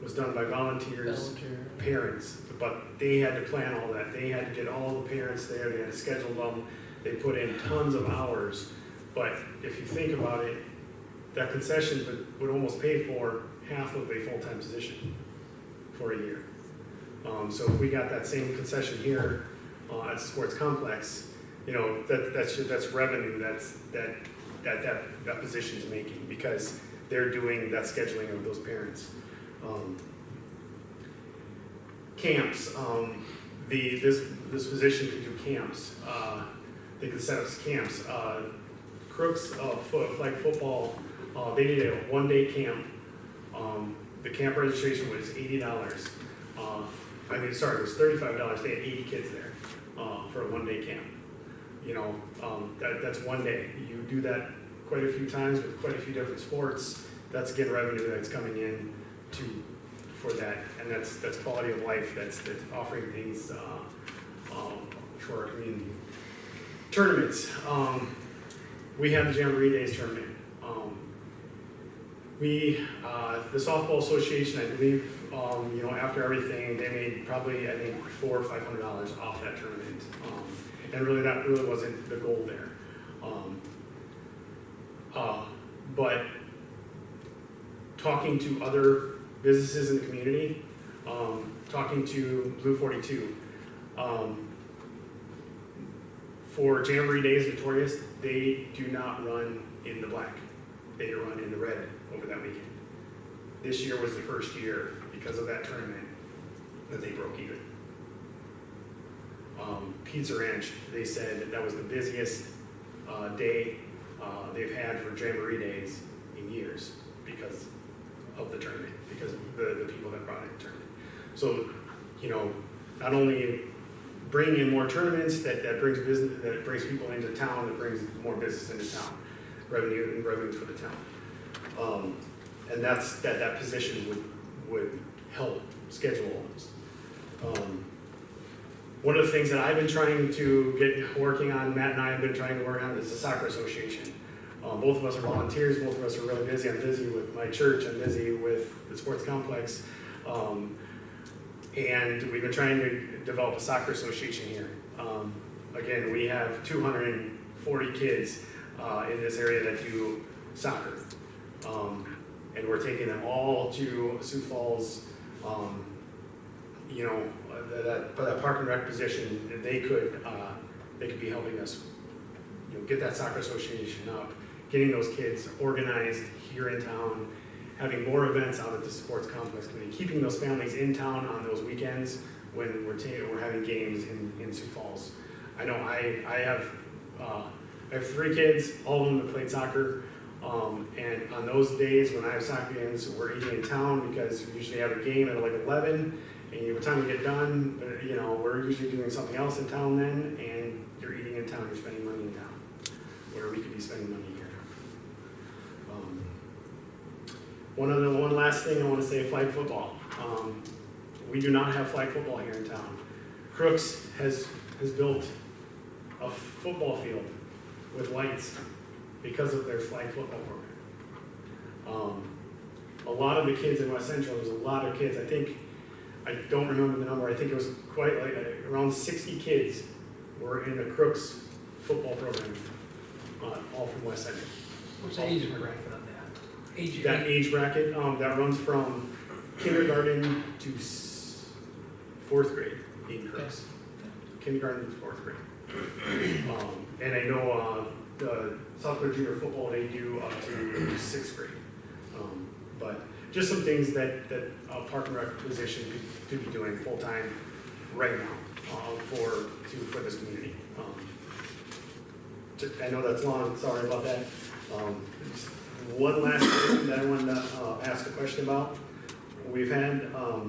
[SPEAKER 9] was done by volunteers, parents, but they had to plan all that. They had to get all the parents there, they had to schedule them, they put in tons of hours. But if you think about it, that concession would almost pay for half of a full-time position for a year. So if we got that same concession here at the sports complex, you know, that's revenue that position is making, because they're doing that scheduling of those parents. Camps, this position could do camps. They could set up camps. Crooks flag football, they did a one-day camp. The camp registration was $80. It was $35. They had 80 kids there for a one-day camp. You know, that's one day. You do that quite a few times with quite a few different sports. That's again revenue that's coming in for that, and that's quality of life. That's offering things for our community. Tournaments. We have the Jamboree Days tournament. The Softball Association, I believe, you know, after everything, they made probably, I think, $400 or $500 off that tournament. And really, that really wasn't the goal there. But talking to other businesses in the community, talking to Blue 42, for Jamboree Days Victorious, they do not run in the black. They run in the red over that weekend. This year was the first year, because of that tournament, that they broke even. Pizza Ranch, they said that was the busiest day they've had for Jamboree Days in years because of the tournament, because of the people that brought in the tournament. So, you know, not only bringing in more tournaments, that brings business, that brings people into town, that brings more business into town, revenue for the town. And that's that position would help schedule all this. One of the things that I've been trying to get working on, Matt and I have been trying to work on, is the soccer association. Both of us are volunteers, both of us are really busy. I'm busy with my church, I'm busy with the sports complex. And we've been trying to develop a soccer association here. Again, we have 240 kids in this area that do soccer. And we're taking them all to Sioux Falls, you know, that park and rec position. They could be helping us, you know, get that soccer association up, getting those kids organized here in town, having more events out at the sports complex committee, keeping those families in town on those weekends when we're having games in Sioux Falls. I know I have 3 kids, all of them have played soccer. And on those days when I have soccer games, we're eating in town, because we usually have a game at like 11, and by the time we get done, you know, we're usually doing something else in town then, and you're eating in town, you're spending money in town, where we could be spending money here. One last thing I want to say, flag football. We do not have flag football here in town. Crooks has built a football field with lights because of their flag football program. A lot of the kids in West Central, there's a lot of kids, I don't remember the number, I think it was quite like around 60 kids were in the Crooks football program, all from West Central.
[SPEAKER 2] What's the age bracket on that?
[SPEAKER 9] That age bracket, that runs from kindergarten to 4th grade in Crooks. Kindergarten to 4th grade. And I know the Southwood Junior Football, they do up to 6th grade. But just some things that a park and rec position could be doing full time right now for this community. I know that's long, sorry about that. One last thing that I wanted to ask a question about. We've had a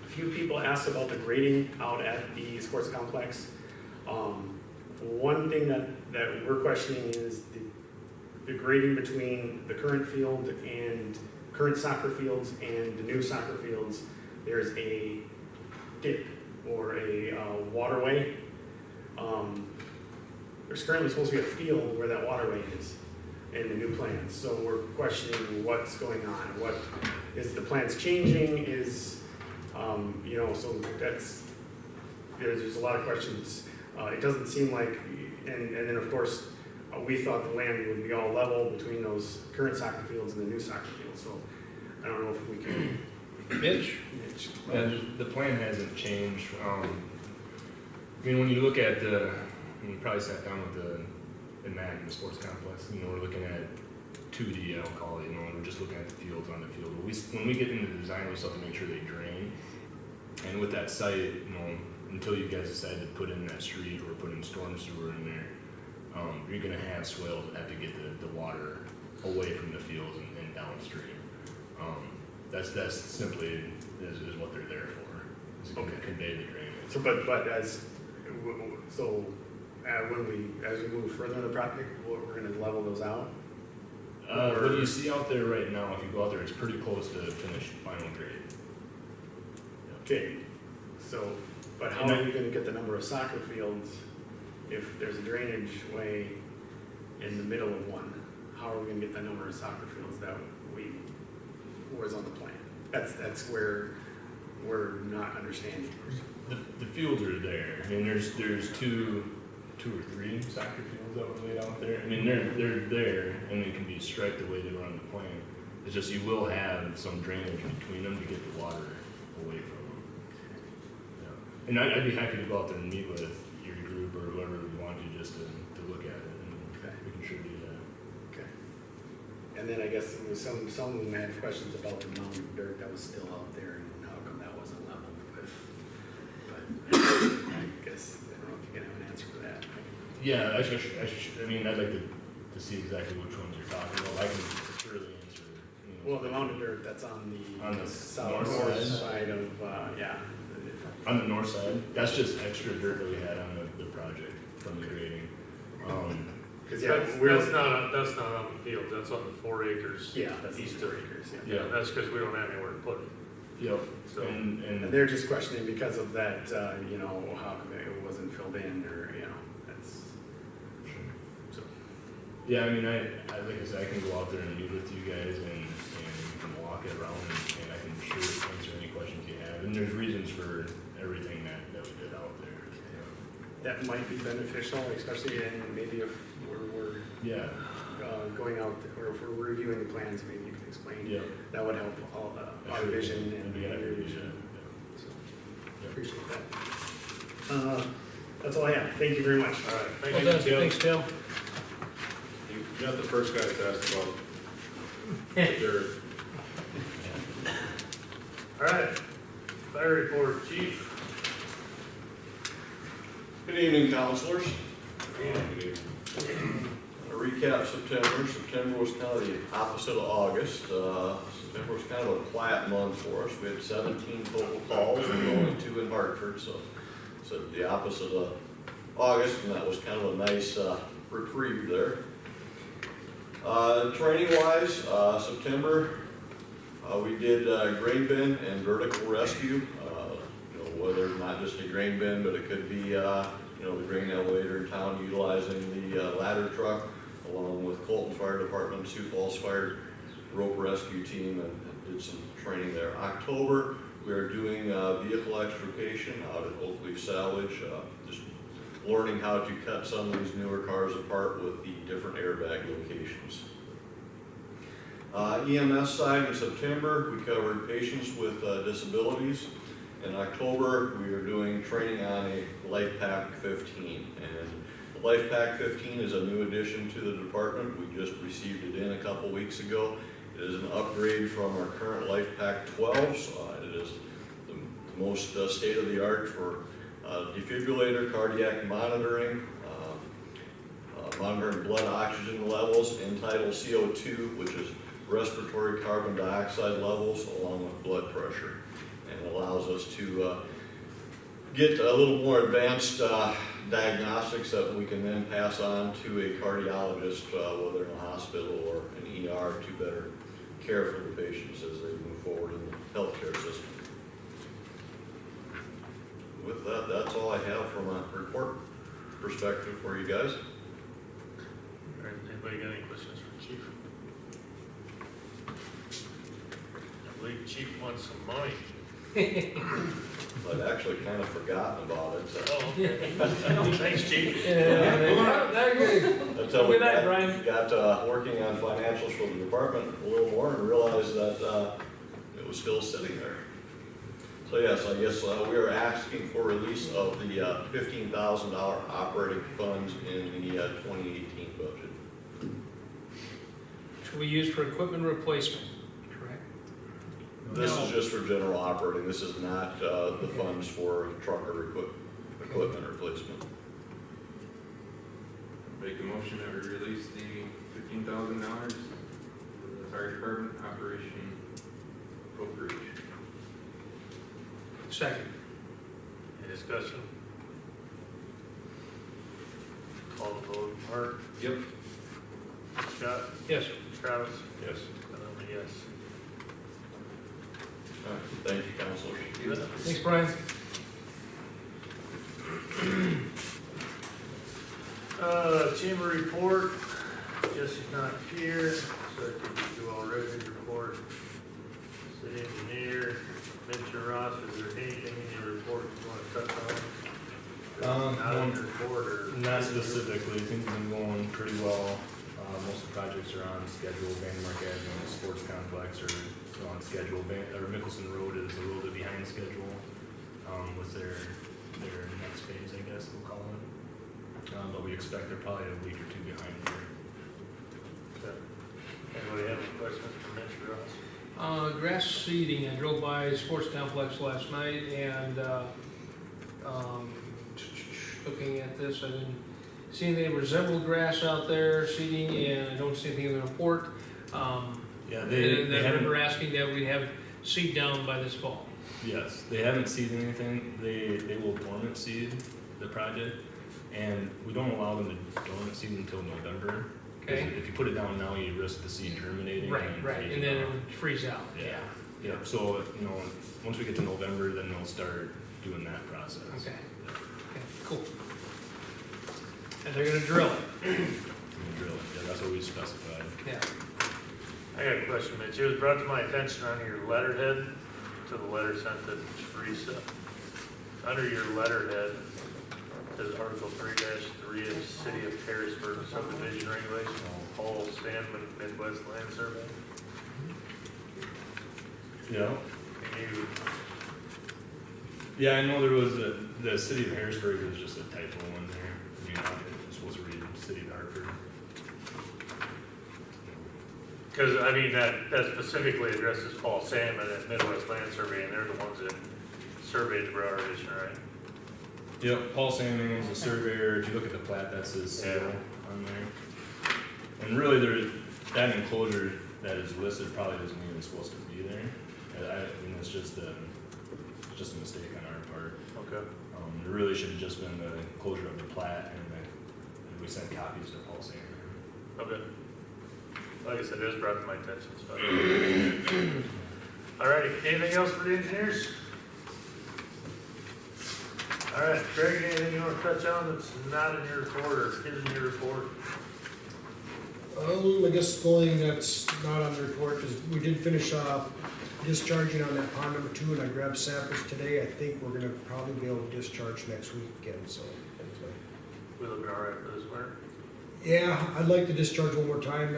[SPEAKER 9] few people ask about the grading out at the sports complex. One thing that we're questioning is the grading between the current field and current soccer fields and the new soccer fields. There's a dip or a waterway. There's currently supposed to be a field where that waterway is in the new plans. So we're questioning what's going on. What is the plans changing? Is, so there's a lot of questions. It doesn't seem like, and then of course, we thought the land would be all level between those current soccer fields and the new soccer fields. So I don't know if we can.
[SPEAKER 2] Mitch?
[SPEAKER 8] And the plan hasn't changed. I mean, when you look at you probably sat down with the MAC and the sports complex, we're looking at 2D, I'll call it, we're just looking at the fields on the field. When we get into the design, we still have to make sure they drain. And with that site, until you guys decide to put in that street or put in storm sewer in there, you're gonna have swales that have to get the water away from the fields and downstream. That's simply is what they're there for, is to convey the drainage.
[SPEAKER 9] So, as we move further in the project, we're gonna level those out?
[SPEAKER 8] What you see out there right now, if you go out there, it's pretty close to finished final grade.
[SPEAKER 9] Okay, so, but how are you gonna get the number of soccer fields if there's a drainage way in the middle of one? How are we gonna get the number of soccer fields that was on the plan? That's where we're not understanding.
[SPEAKER 8] The fields are there. I mean, there's two or three soccer fields that were laid out there. I mean, they're there and they can be striped the way they were on the plan. It's just you will have some drainage between them to get the water away from them. Yeah. And I'd be happy to go out there and meet with your group or whoever we want you just to look at it, and we can sure do that.
[SPEAKER 9] Okay. And then I guess there was some of them had questions about the mound of dirt that was still out there and how come that wasn't leveled with. But I guess, I don't know if you can have an answer for that.
[SPEAKER 8] Yeah, I mean, I'd like to see exactly which ones you're talking about. I can surely answer.
[SPEAKER 9] Well, the mound of dirt that's on the south
[SPEAKER 8] north
[SPEAKER 9] side of, yeah.
[SPEAKER 8] On the north side, that's just extra dirt that we had on the project from the grading.
[SPEAKER 9] Cause
[SPEAKER 3] That's not on the field, that's on the 4 acres.
[SPEAKER 9] Yeah, that's
[SPEAKER 3] east
[SPEAKER 9] 4
[SPEAKER 3] of
[SPEAKER 9] acres,
[SPEAKER 8] Yeah.
[SPEAKER 3] That's because we don't have anywhere to put it.
[SPEAKER 8] Yep.
[SPEAKER 3] So,
[SPEAKER 9] And they're just questioning because of that, how come it wasn't filled in or, that's, so.
[SPEAKER 8] Yeah, I mean, like I said, I can go out there and meet with you guys and we can walk it around and I can sure answer any questions you have. And there's reasons for everything that we did out there.
[SPEAKER 9] That might be beneficial, especially in maybe if we're
[SPEAKER 8] Yeah.
[SPEAKER 9] going out, or if we're reviewing the plans, maybe you can explain.
[SPEAKER 8] Yeah.
[SPEAKER 9] That would help all our vision and
[SPEAKER 8] be
[SPEAKER 9] your
[SPEAKER 8] happy to
[SPEAKER 9] vision.
[SPEAKER 8] do
[SPEAKER 9] So, appreciate that. That's all I have. Thank you very much.
[SPEAKER 3] all right,
[SPEAKER 2] Well
[SPEAKER 3] thank
[SPEAKER 2] done.
[SPEAKER 3] you, Tim.
[SPEAKER 2] Thanks, Tim.
[SPEAKER 4] You're not the first guy to ask about dirt.
[SPEAKER 3] All right, fire report, chief.
[SPEAKER 12] Good evening, counselors. A recap September. September was kind of the opposite of August. September was kind of a quiet month for us. We had 17 total calls and only 2 in Hartford, so the opposite of August, and that was kind of a nice reprieve there. Training-wise, September, we did grain bin and vertical rescue. Whether not just a grain bin, but it could be the grain elevator in town utilizing the ladder truck, along with Colton Fire Department, Sioux Falls Fire rope rescue team, and did some training there. October, we are doing vehicle extrication out at Oak Leaf Salvage, just learning how to cut some of these newer cars apart with the different airbag locations. EMS side in September, we covered patients with disabilities. In October, we are doing training on a LifePak 15, and the LifePak 15 is a new addition to the department. We just received it in a couple weeks ago. It is an upgrade from our current LifePak 12s. It is the most state-of-the-art for defibrillator, cardiac monitoring, monitoring blood oxygen levels, end-tidal CO2, which is respiratory carbon dioxide levels, along with blood pressure. And allows us to get a little more advanced diagnostics that we can then pass on to a cardiologist, whether in a hospital or an ER, to better care for the patients as they move forward in the healthcare system. With that, that's all I have from a report perspective for you guys.
[SPEAKER 3] All right, anybody got any questions for Chief? I believe Chief wants some money.
[SPEAKER 12] I'd actually kind of forgotten about it.
[SPEAKER 3] Oh, okay. Thanks, Chief.
[SPEAKER 12] Until we
[SPEAKER 2] Good night, Brian.
[SPEAKER 12] got working on financials for the department a little more and realized that it was still sitting there. So yes, I guess we are asking for release of the $15,000 operating funds in the 2018 budget.
[SPEAKER 2] Should we use for equipment replacement, correct?
[SPEAKER 12] This
[SPEAKER 2] No.
[SPEAKER 12] is just for general operating. This is not the funds for trucker equipment replacement.
[SPEAKER 11] Make a motion that we release the $15,000 for the fire department operation appropriation.
[SPEAKER 2] Second.
[SPEAKER 3] Any discussion? Call the vote. Mark?
[SPEAKER 11] Yep.
[SPEAKER 3] Scott?
[SPEAKER 2] Yes.
[SPEAKER 3] Travis?
[SPEAKER 12] Yes.
[SPEAKER 3] And I'm a yes.
[SPEAKER 12] All right. Thank you, counselors.
[SPEAKER 3] You bet.
[SPEAKER 2] Thanks, Brian.
[SPEAKER 3] Chamber report, Jesse's not here, so I think we do already report. City engineer, Mr. Ross, is there anything in your report you want to touch on? Not in your report or?
[SPEAKER 8] Not specifically, things have been going pretty well. Most of the projects are on schedule. Vandermark Avenue Sports Complex are still on schedule. Mickelson Road is a little bit behind schedule with their next phase, I guess we'll call it. But we expect they're probably a week or two behind here.
[SPEAKER 3] Okay. Anybody have any questions for Mr. Ross?
[SPEAKER 2] Grass seeding, I drove by Sports Complex last night and, looking at this, I didn't see any resembled grass out there seeding, and I don't see anything in the report.
[SPEAKER 8] Yeah,
[SPEAKER 2] And
[SPEAKER 8] they
[SPEAKER 2] then
[SPEAKER 8] haven't.
[SPEAKER 2] we're asking that we have seed down by this fall.
[SPEAKER 8] Yes, they haven't seeded anything. They will dormant seed the project, and we don't allow them to dormant seed until November. 'Cause
[SPEAKER 2] Okay.
[SPEAKER 8] if you put it down now, you risk the seed germinating.
[SPEAKER 2] Right,
[SPEAKER 8] and
[SPEAKER 2] right,
[SPEAKER 8] freezing
[SPEAKER 2] and then it
[SPEAKER 8] off.
[SPEAKER 2] would freeze out, yeah.
[SPEAKER 8] Yeah, so, once we get to November, then they'll start doing that process.
[SPEAKER 2] Okay, okay, cool. And they're gonna drill it,
[SPEAKER 8] And drill it. Yeah, that's what we specified.
[SPEAKER 2] yeah.
[SPEAKER 3] I got a question, Mitch. It was brought to my attention on your letterhead, to the letter sent to Teresa. Under your letterhead, says Article 3-3 of City of Harrisburg subdivision regulation, Paul Sandman Midwest Land Survey.
[SPEAKER 8] Yeah.
[SPEAKER 3] Can you,
[SPEAKER 8] Yeah, I know there was the city of Harrisburg was just a typo in there. You're not supposed to read city of Hartford.
[SPEAKER 3] because I mean, that specifically addresses Paul Sandman at Midwest Land Survey, and they're the ones that surveyed the Broward Edition, right?
[SPEAKER 8] Yep, Paul Sandman is a surveyor. If you look at the plat, that's his seal
[SPEAKER 3] Yeah.
[SPEAKER 8] on there. And really, that enclosure that is listed probably doesn't even supposed to be there. I mean, it's just a mistake on our part.
[SPEAKER 3] Okay.
[SPEAKER 8] It really should have just been the enclosure of the plat, and we sent copies to Paul Sandman.
[SPEAKER 3] Okay. Like I said, it was brought to my attention, so. All righty, anything else for the engineers? All right, Greg, anything you want to touch on that's not in your report or is in your report?
[SPEAKER 6] I guess the only thing that's not on the report is we did finish discharging on that pond number 2, and I grabbed samples today. I think we're gonna probably be able to discharge next week again, so.
[SPEAKER 3] We looking all right for this winter?
[SPEAKER 6] Yeah, I'd like to discharge one more time.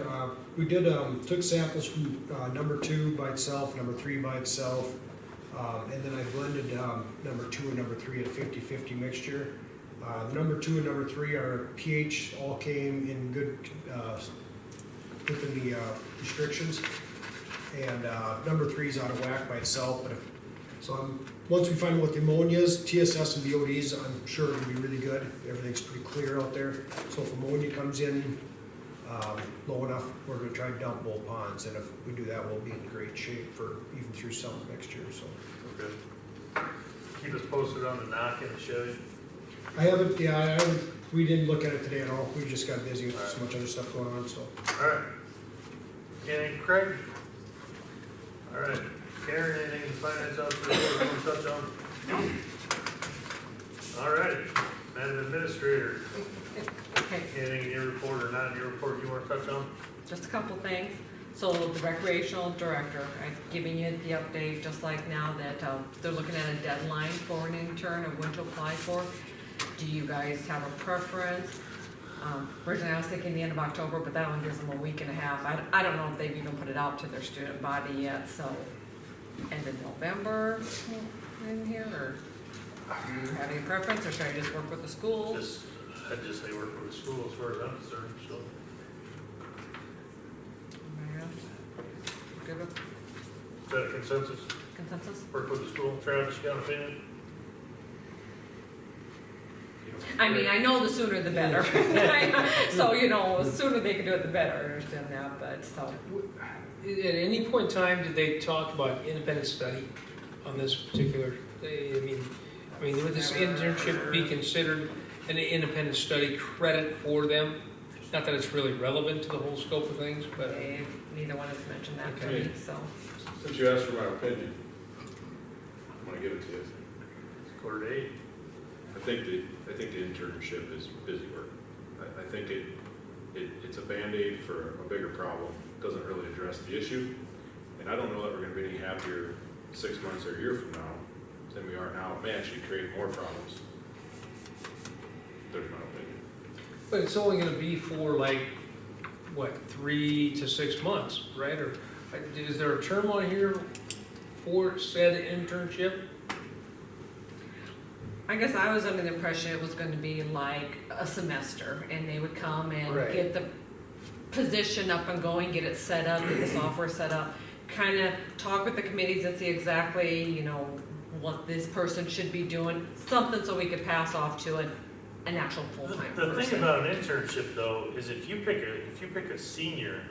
[SPEAKER 6] We did, took samples from number 2 by itself, number 3 by itself, and then I blended number 2 and number 3 at 50-50 mixture. Number 2 and number 3, our pH all came in good, within the restrictions. And number 3 is out of whack by itself, but once we find what the ammonia is, TSS and BODs, I'm sure it'll be really good. Everything's pretty clear out there. So if ammonia comes in low enough, we're gonna try to dump both ponds, and if we do that, we'll be in great shape for even through summer next year, so.
[SPEAKER 3] Okay. keep us posted on the knock and the Chevy.
[SPEAKER 6] I haven't, yeah, I haven't, we didn't look at it today at all, we just got busy with so much other stuff going on, so.
[SPEAKER 3] All right. Anything, Craig? All right. Karen, anything in finance officer you want to touch on? All right. Madam Administrator,
[SPEAKER 5] Okay,
[SPEAKER 3] anything in your report or not in your report you want to touch on?
[SPEAKER 5] just a couple things. So the recreational director, I've given you the update, just like now that they're looking at a deadline for an intern of when to apply for. Do you guys have a preference? Originally I was thinking the end of October, but that one gives them a week and a half. I don't know if they've even put it out to their student body yet, so end of November in here, or do you have any preference, or should I just work with the schools?
[SPEAKER 3] I'd just say work with the school as far as I'm concerned, so.
[SPEAKER 5] Yeah. Good with
[SPEAKER 3] Is that a consensus?
[SPEAKER 5] consensus?
[SPEAKER 3] Work with the school. Travis, you got an opinion?
[SPEAKER 5] I mean, I know the sooner the better. So, you know, the sooner they can do it, the better, I understand that, but so.
[SPEAKER 2] At any point in time, did they talk about independent study on this particular, I mean, would this internship be considered an independent study credit for them? Not that it's really relevant to the whole scope of things, but.
[SPEAKER 5] Neither one has mentioned that to
[SPEAKER 2] Okay.
[SPEAKER 5] me, so.
[SPEAKER 4] Since you asked for my opinion, I'm gonna give it to you.
[SPEAKER 3] It's 7:45.
[SPEAKER 4] I think the internship is busy work. I think it's a Band-Aid for a bigger problem, doesn't really address the issue. And I don't know that we're gonna be any happier 6 months or a year from now than we are now. It may actually create more problems. There's my opinion.
[SPEAKER 2] But it's only gonna be for like, what, 3 to 6 months, right? Or is there a term on here for said internship?
[SPEAKER 5] I guess I was under the impression it was gonna be like a semester, and they would come and
[SPEAKER 2] Right.
[SPEAKER 5] get the position up and going, get it set up, get the software set up, kinda talk with the committees and see exactly, you know, what this person should be doing, something so we could pass off to an actual full-time
[SPEAKER 3] The
[SPEAKER 5] person.
[SPEAKER 3] thing about an internship though, is if you pick a senior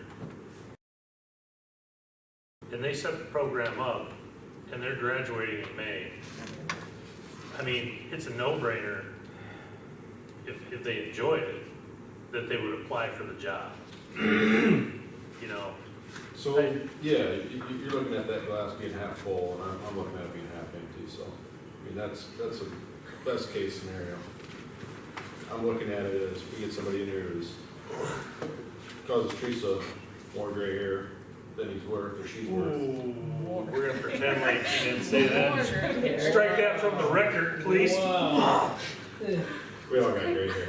[SPEAKER 3] and they set the program up and they're graduating in May, I mean, it's a no-brainer if they enjoy it, that they would apply for the job. You know,
[SPEAKER 4] So, yeah, you're looking at that glass being half full, and I'm looking at it being half empty, so, I mean, that's a best case scenario. I'm looking at it as we get somebody in here who's, causes Teresa more gray hair than he's worth, or she's worth.
[SPEAKER 3] ooh, we're gonna pretend like she didn't say that. Strike that from the record, please.
[SPEAKER 2] Wow.
[SPEAKER 4] We all got gray hair.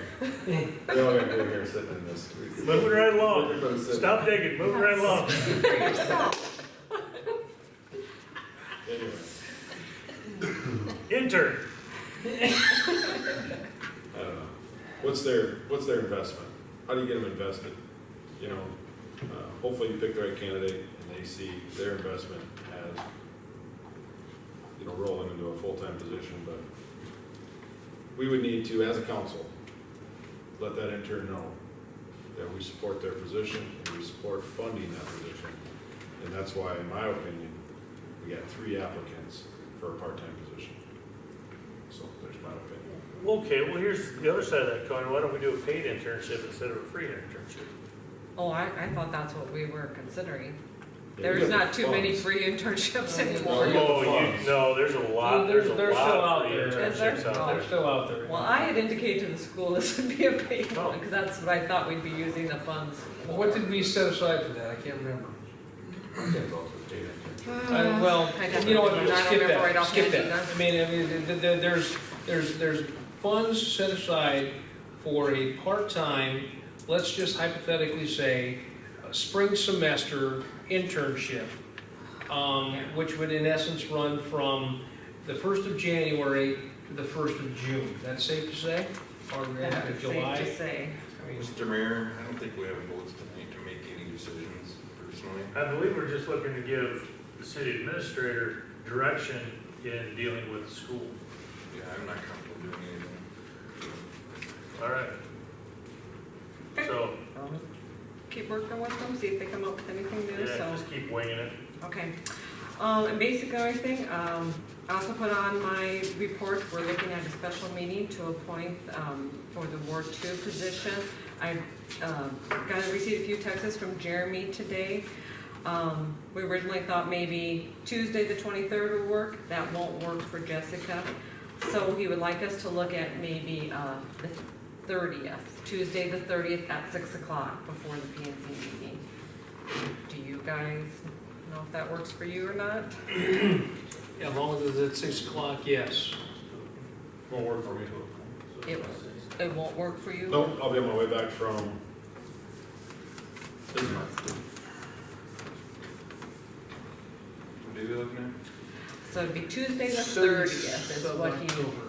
[SPEAKER 4] We all got gray hair sitting in this.
[SPEAKER 3] Moving right along.
[SPEAKER 4] Everybody sitting.
[SPEAKER 3] Stop digging, moving right along.
[SPEAKER 4] Anyway,
[SPEAKER 3] Intern.
[SPEAKER 4] I don't know. What's their investment? How do you get them invested? You know, hopefully you pick the right candidate and they see their investment as, you know, rolling into a full-time position, but we would need to, as a council, let that intern know that we support their position and we support funding that position. And that's why, in my opinion, we got 3 applicants for a part-time position. So there's my opinion.
[SPEAKER 3] Okay, well, here's the other side of that coin. Why don't we do a paid internship instead of a free internship?
[SPEAKER 5] Oh, I thought that's what we were considering.
[SPEAKER 4] Yeah, we
[SPEAKER 5] There's
[SPEAKER 4] got
[SPEAKER 5] not
[SPEAKER 4] the
[SPEAKER 5] too many
[SPEAKER 4] funds.
[SPEAKER 5] free internships
[SPEAKER 4] Well,
[SPEAKER 5] anymore.
[SPEAKER 4] we got the
[SPEAKER 3] Oh,
[SPEAKER 4] funds.
[SPEAKER 3] no, there's a lot, there's a
[SPEAKER 2] They're still
[SPEAKER 3] lot
[SPEAKER 2] out
[SPEAKER 3] of free
[SPEAKER 2] there.
[SPEAKER 5] Is there?
[SPEAKER 3] internships out
[SPEAKER 2] They're
[SPEAKER 3] there.
[SPEAKER 2] still out there.
[SPEAKER 5] Well, I had indicated to the school this would be a paid
[SPEAKER 3] Oh.
[SPEAKER 5] one, because that's what I thought we'd be using the funds for.
[SPEAKER 2] What did we set aside for that? I can't remember.
[SPEAKER 5] Uh,
[SPEAKER 2] Well,
[SPEAKER 5] I'd have
[SPEAKER 2] you know
[SPEAKER 5] to
[SPEAKER 2] what,
[SPEAKER 5] remember. I don't
[SPEAKER 2] skip
[SPEAKER 5] remember right
[SPEAKER 2] that, skip
[SPEAKER 5] offhand
[SPEAKER 2] that.
[SPEAKER 5] either.
[SPEAKER 2] I mean, there's funds set aside for a part-time, let's just hypothetically say, a spring semester internship, which would in essence run from the 1st of January to the 1st of June. That's safe to say? Or end
[SPEAKER 5] That's
[SPEAKER 2] of
[SPEAKER 5] safe
[SPEAKER 2] July?
[SPEAKER 5] to say.
[SPEAKER 2] I mean,
[SPEAKER 11] Mr. Mayor, I don't think we have votes tonight to make any decisions personally.
[SPEAKER 3] I believe we're just looking to give the city administrator direction in dealing with the school.
[SPEAKER 11] Yeah, I'm not comfortable doing anything.
[SPEAKER 3] All right. So,
[SPEAKER 5] Keep working with them, see if they come up with anything new,
[SPEAKER 3] yeah,
[SPEAKER 5] so,
[SPEAKER 3] just keep winging it.
[SPEAKER 5] okay. And basically everything, I also put on my report, we're looking at a special meeting to appoint, for the Ward 2 position. I, received a few texts from Jeremy today. We originally thought maybe Tuesday the 23rd would work, that won't work for Jessica. So he would like us to look at maybe, the 30th, Tuesday the 30th at 6 o'clock before the P and Z meeting. Do you guys know if that works for you or not?
[SPEAKER 2] Yeah, as long as it's at 6 o'clock, yes.
[SPEAKER 4] Won't work for me.
[SPEAKER 5] It won't work for you?
[SPEAKER 4] Nope, I'll be on my way back from Bismarck.
[SPEAKER 11] What are you looking at?
[SPEAKER 5] So it'd be Tuesday the 30th is what he,
[SPEAKER 2] October.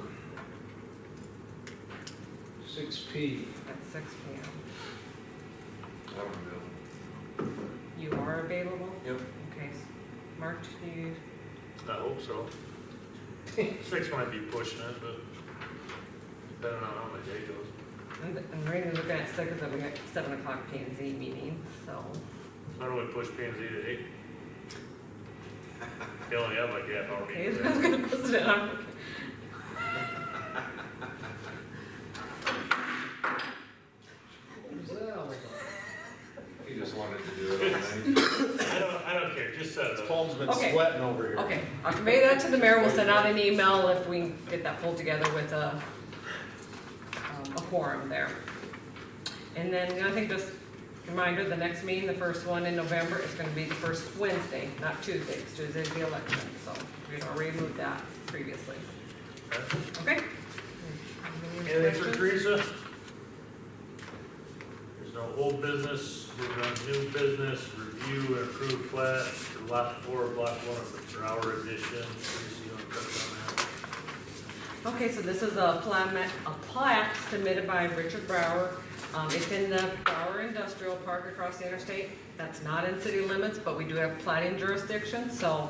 [SPEAKER 2] 6 p.
[SPEAKER 5] at 6 p.m.
[SPEAKER 11] I don't know.
[SPEAKER 5] You are available?
[SPEAKER 11] Yep.
[SPEAKER 5] Okay, Mark, do you,
[SPEAKER 3] I hope so. 6 might be pushing it, but depending on how my day goes.
[SPEAKER 5] and we're gonna look at 6, that we got 7 o'clock P and Z meeting, so.
[SPEAKER 3] Why don't we push P and Z to 8? You only have like half hour
[SPEAKER 5] Okay,
[SPEAKER 3] meeting.
[SPEAKER 5] I was gonna post it on.
[SPEAKER 2] What is that all about?
[SPEAKER 11] He just wanted to do it all night.
[SPEAKER 3] I don't care, just set it up.
[SPEAKER 4] Palm's been
[SPEAKER 5] Okay.
[SPEAKER 4] sweating over here.
[SPEAKER 5] Okay, I'll convey that to the mayor, we'll send out an email if we can get that pulled together with a quorum there. And then, I think just reminder, the next meeting, the first one in November, is gonna be the first Wednesday, not Tuesday, because Tuesday's the election, so we'd already moved that previously. Okay?
[SPEAKER 3] Anything for Teresa? There's no old business, we're on new business, review and approve plat for lot 4, block 1 of the Brower edition. Teresa, you wanna touch on that?
[SPEAKER 5] Okay, so this is a plat submitted by Richard Brower. It's in the Brower Industrial Park across the interstate. That's not in city limits, but we do have plating jurisdiction, so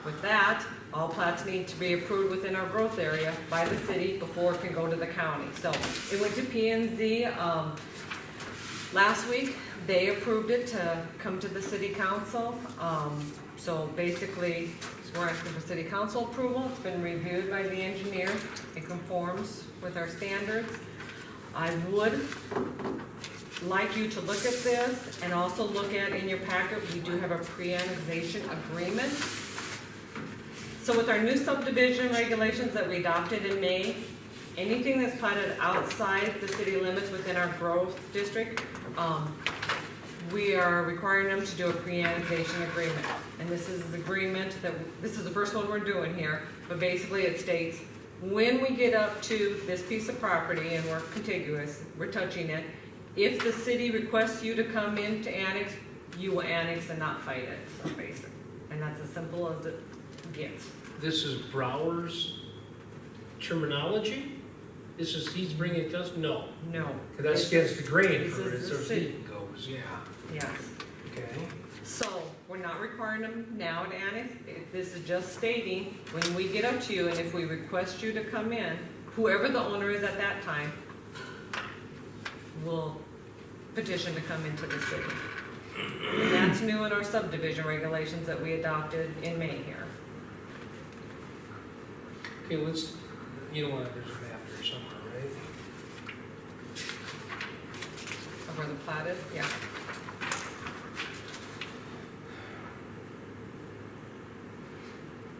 [SPEAKER 5] with that, all plats need to be approved within our growth area by the city before it can go to the county. So it went to P and Z, last week. They approved it to come to the city council. So basically, we're asking for city council approval. It's been reviewed by the engineer. It conforms with our standards. I would like you to look at this and also look at in your packet, we do have a pre-annexation agreement. So with our new subdivision regulations that we adopted in May, anything that's platted outside the city limits within our growth district, we are requiring them to do a pre-annexation agreement. And this is the agreement that, this is the first one we're doing here, but basically it states, when we get up to this piece of property and we're contiguous, we're touching it, if the city requests you to come in to annex, you will annex and not fight it, so basic. And that's as simple as it gets.
[SPEAKER 2] This is Brower's terminology? This is, he's bringing it to us? No.
[SPEAKER 5] No.
[SPEAKER 2] 'Cause that's against the grain
[SPEAKER 5] This
[SPEAKER 2] for it,
[SPEAKER 5] is
[SPEAKER 2] so
[SPEAKER 5] the
[SPEAKER 2] it
[SPEAKER 5] city.
[SPEAKER 2] goes, yeah.
[SPEAKER 5] Yes.
[SPEAKER 2] Okay.
[SPEAKER 5] So, we're not requiring them now to annex, this is just stating, when we get up to you and if we request you to come in, whoever the owner is at that time will petition to come into the city. And that's new in our subdivision regulations that we adopted in May here.
[SPEAKER 2] Okay, let's, you don't want, there's a map there somewhere, right?
[SPEAKER 5] Of where the plat is, yeah.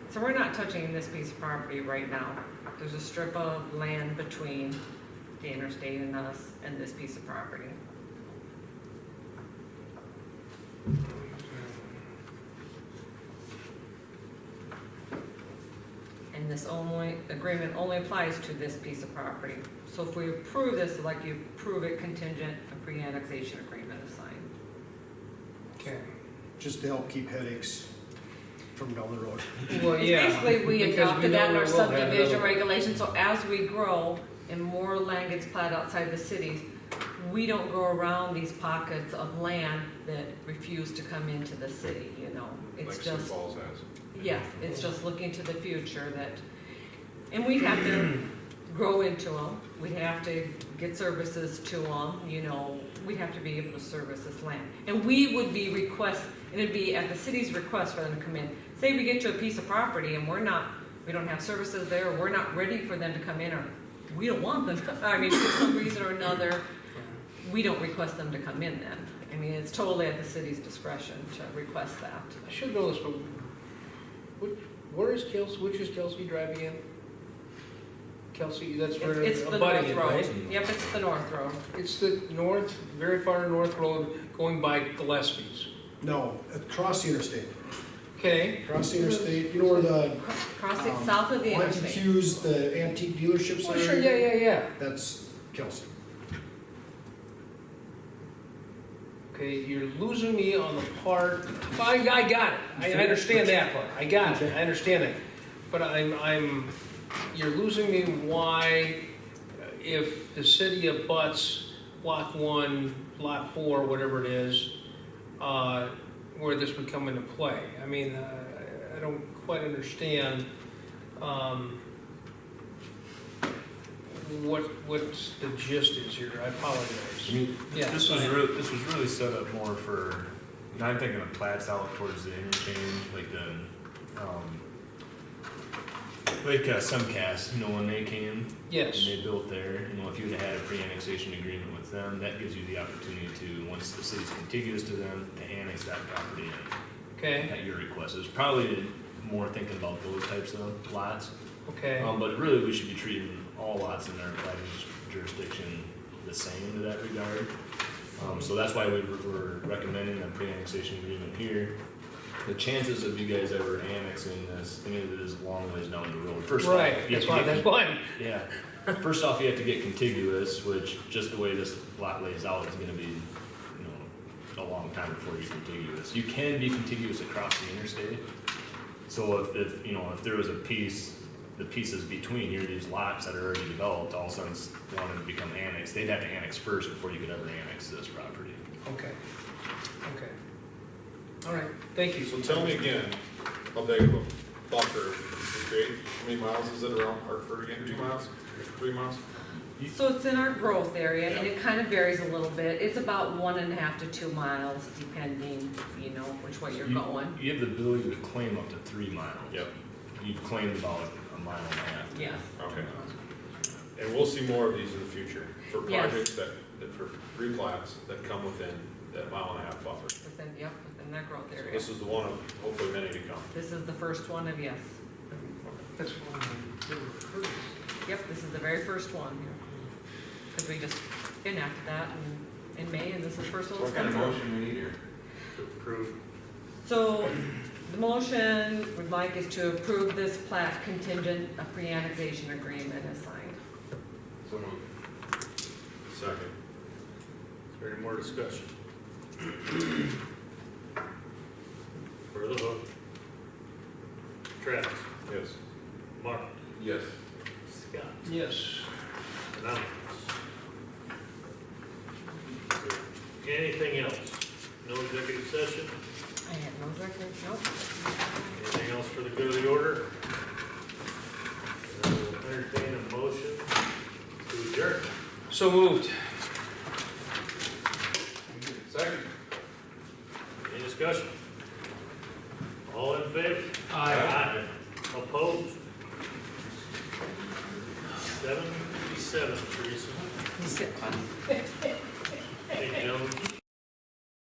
[SPEAKER 5] So we're not touching this piece of property right now. There's a strip of land between the interstate and us and this piece of property. And this agreement only applies to this piece of property. So if we approve this, like you approve it contingent, a pre-annexation agreement is signed.
[SPEAKER 2] Okay.
[SPEAKER 6] Just to help keep headaches from down the road.
[SPEAKER 2] Well, yeah.
[SPEAKER 5] Basically, we
[SPEAKER 2] because
[SPEAKER 5] adopted
[SPEAKER 2] know
[SPEAKER 5] that in
[SPEAKER 2] we
[SPEAKER 5] our
[SPEAKER 2] will have
[SPEAKER 5] subdivision
[SPEAKER 2] another-
[SPEAKER 5] regulations, so as we grow and more land gets platted outside the cities, we don't go around these pockets of land that refuse to come into the city, you know? It's
[SPEAKER 4] Like Sioux
[SPEAKER 5] just,
[SPEAKER 4] Falls has.
[SPEAKER 5] yes, it's just looking to the future that, and we'd have to grow into them, we'd have to get services to them, you know, we'd have to be able to service this land. And we would be and it'd be at the city's request for them to come in. Say say we get you a piece of property and we don't have services there, or we're not ready for them to come in, or we don't want them, I mean, for some reason or another, we don't request them to come in then. I mean, it's totally at the city's discretion to request that.
[SPEAKER 2] I should know this, but where is Kelsey, which is Kelsey Drive again? Kelsey, that's where
[SPEAKER 5] It's the
[SPEAKER 2] abutting
[SPEAKER 5] north
[SPEAKER 2] it,
[SPEAKER 5] road.
[SPEAKER 2] right?
[SPEAKER 5] Yep, it's the north road.
[SPEAKER 2] It's the north, very far north road going by Gillespie's.
[SPEAKER 6] No, across the interstate.
[SPEAKER 2] Okay,
[SPEAKER 6] Across the interstate, you know where the
[SPEAKER 5] Crossing south of the interstate.
[SPEAKER 6] Q's, the antique dealerships
[SPEAKER 2] oh,
[SPEAKER 6] are?
[SPEAKER 2] sure, yeah.
[SPEAKER 6] That's Kelsey.
[SPEAKER 2] Okay, you're losing me on the part, I got it, I understand that part, I got it, I understand it. But you're losing me why, if the city abuts lot 1, lot 4, whatever it is, where this would come into play. I mean, I don't quite understand, what the gist is here, I apologize.
[SPEAKER 8] I mean,
[SPEAKER 2] Yeah,
[SPEAKER 8] this was
[SPEAKER 2] fine.
[SPEAKER 8] this was really set up more for, you know, I'm thinking of plats out towards the interchange, like Semcast, you know, when they came.
[SPEAKER 2] Yes.
[SPEAKER 8] And they built there, you know, if you'd have had a pre-annexation agreement with them, that gives you the opportunity to, once the city's contiguous to them, to annex that property in
[SPEAKER 2] Okay,
[SPEAKER 8] at your request. It's probably more thinking about those types of lots.
[SPEAKER 2] okay.
[SPEAKER 8] But really, we should be treating all lots in our planning jurisdiction the same to that regard. So that's why we're recommending a pre-annexation agreement here. The chances of you guys ever annexing this, I mean, it is a long ways down the road. First off,
[SPEAKER 2] Right,
[SPEAKER 8] you have
[SPEAKER 2] that's
[SPEAKER 8] to get-
[SPEAKER 2] why,
[SPEAKER 8] Yeah. First off, you have to get contiguous, which just the way this lot lays out is gonna be, you know, a long time before you're contiguous. You can be contiguous across the interstate. So if you know, if there was a piece, the pieces between here, these lots that are already developed, all of a sudden wanted to become annexed, they'd have to annex first before you could ever annex this property.
[SPEAKER 2] okay, okay. All right, thank you.
[SPEAKER 4] So tell me again, how big of a buffer you create? How many miles is it around Hartford again? 2 miles? 3 miles?
[SPEAKER 5] So it's in our growth area, and it kind of varies a little bit. It's about 1.5 to 2 miles, depending, you know, which way you're going.
[SPEAKER 8] You have the ability to claim up to 3 miles.
[SPEAKER 4] Yep.
[SPEAKER 8] You've claimed about a mile and a half.
[SPEAKER 5] Yes.
[SPEAKER 4] Okay. And we'll see more of these in the future for
[SPEAKER 5] Yes.
[SPEAKER 4] projects that for replats that come within that 1.5 mile buffer.
[SPEAKER 5] Within that growth
[SPEAKER 4] So
[SPEAKER 5] area.
[SPEAKER 4] this is the one of hopefully many to come.
[SPEAKER 5] This is the first one of, yes.
[SPEAKER 2] That's one of the first.
[SPEAKER 5] Yep, this is the very first one. Because we just enacted that in May, and this is the first one.
[SPEAKER 11] What kind of motion we need here?
[SPEAKER 3] To approve.
[SPEAKER 5] So, the motion we'd like is to approve this plat contingent, a pre-annexation agreement is signed.
[SPEAKER 11] So moved.
[SPEAKER 4] Second.
[SPEAKER 3] Is there any more discussion? For the vote. Travis,
[SPEAKER 4] Yes.
[SPEAKER 3] Mark,
[SPEAKER 11] Yes.
[SPEAKER 3] Scott,
[SPEAKER 2] Yes.
[SPEAKER 3] anonymous. Anything else? No executive session?
[SPEAKER 5] I have no record, nope.
[SPEAKER 3] Anything else for the good of the order? I will entertain a motion to adjourn.
[SPEAKER 2] So moved.
[SPEAKER 11] Second.
[SPEAKER 3] Any discussion? All in favor?
[SPEAKER 2] Aye.
[SPEAKER 3] Opposed? 7:57, Teresa.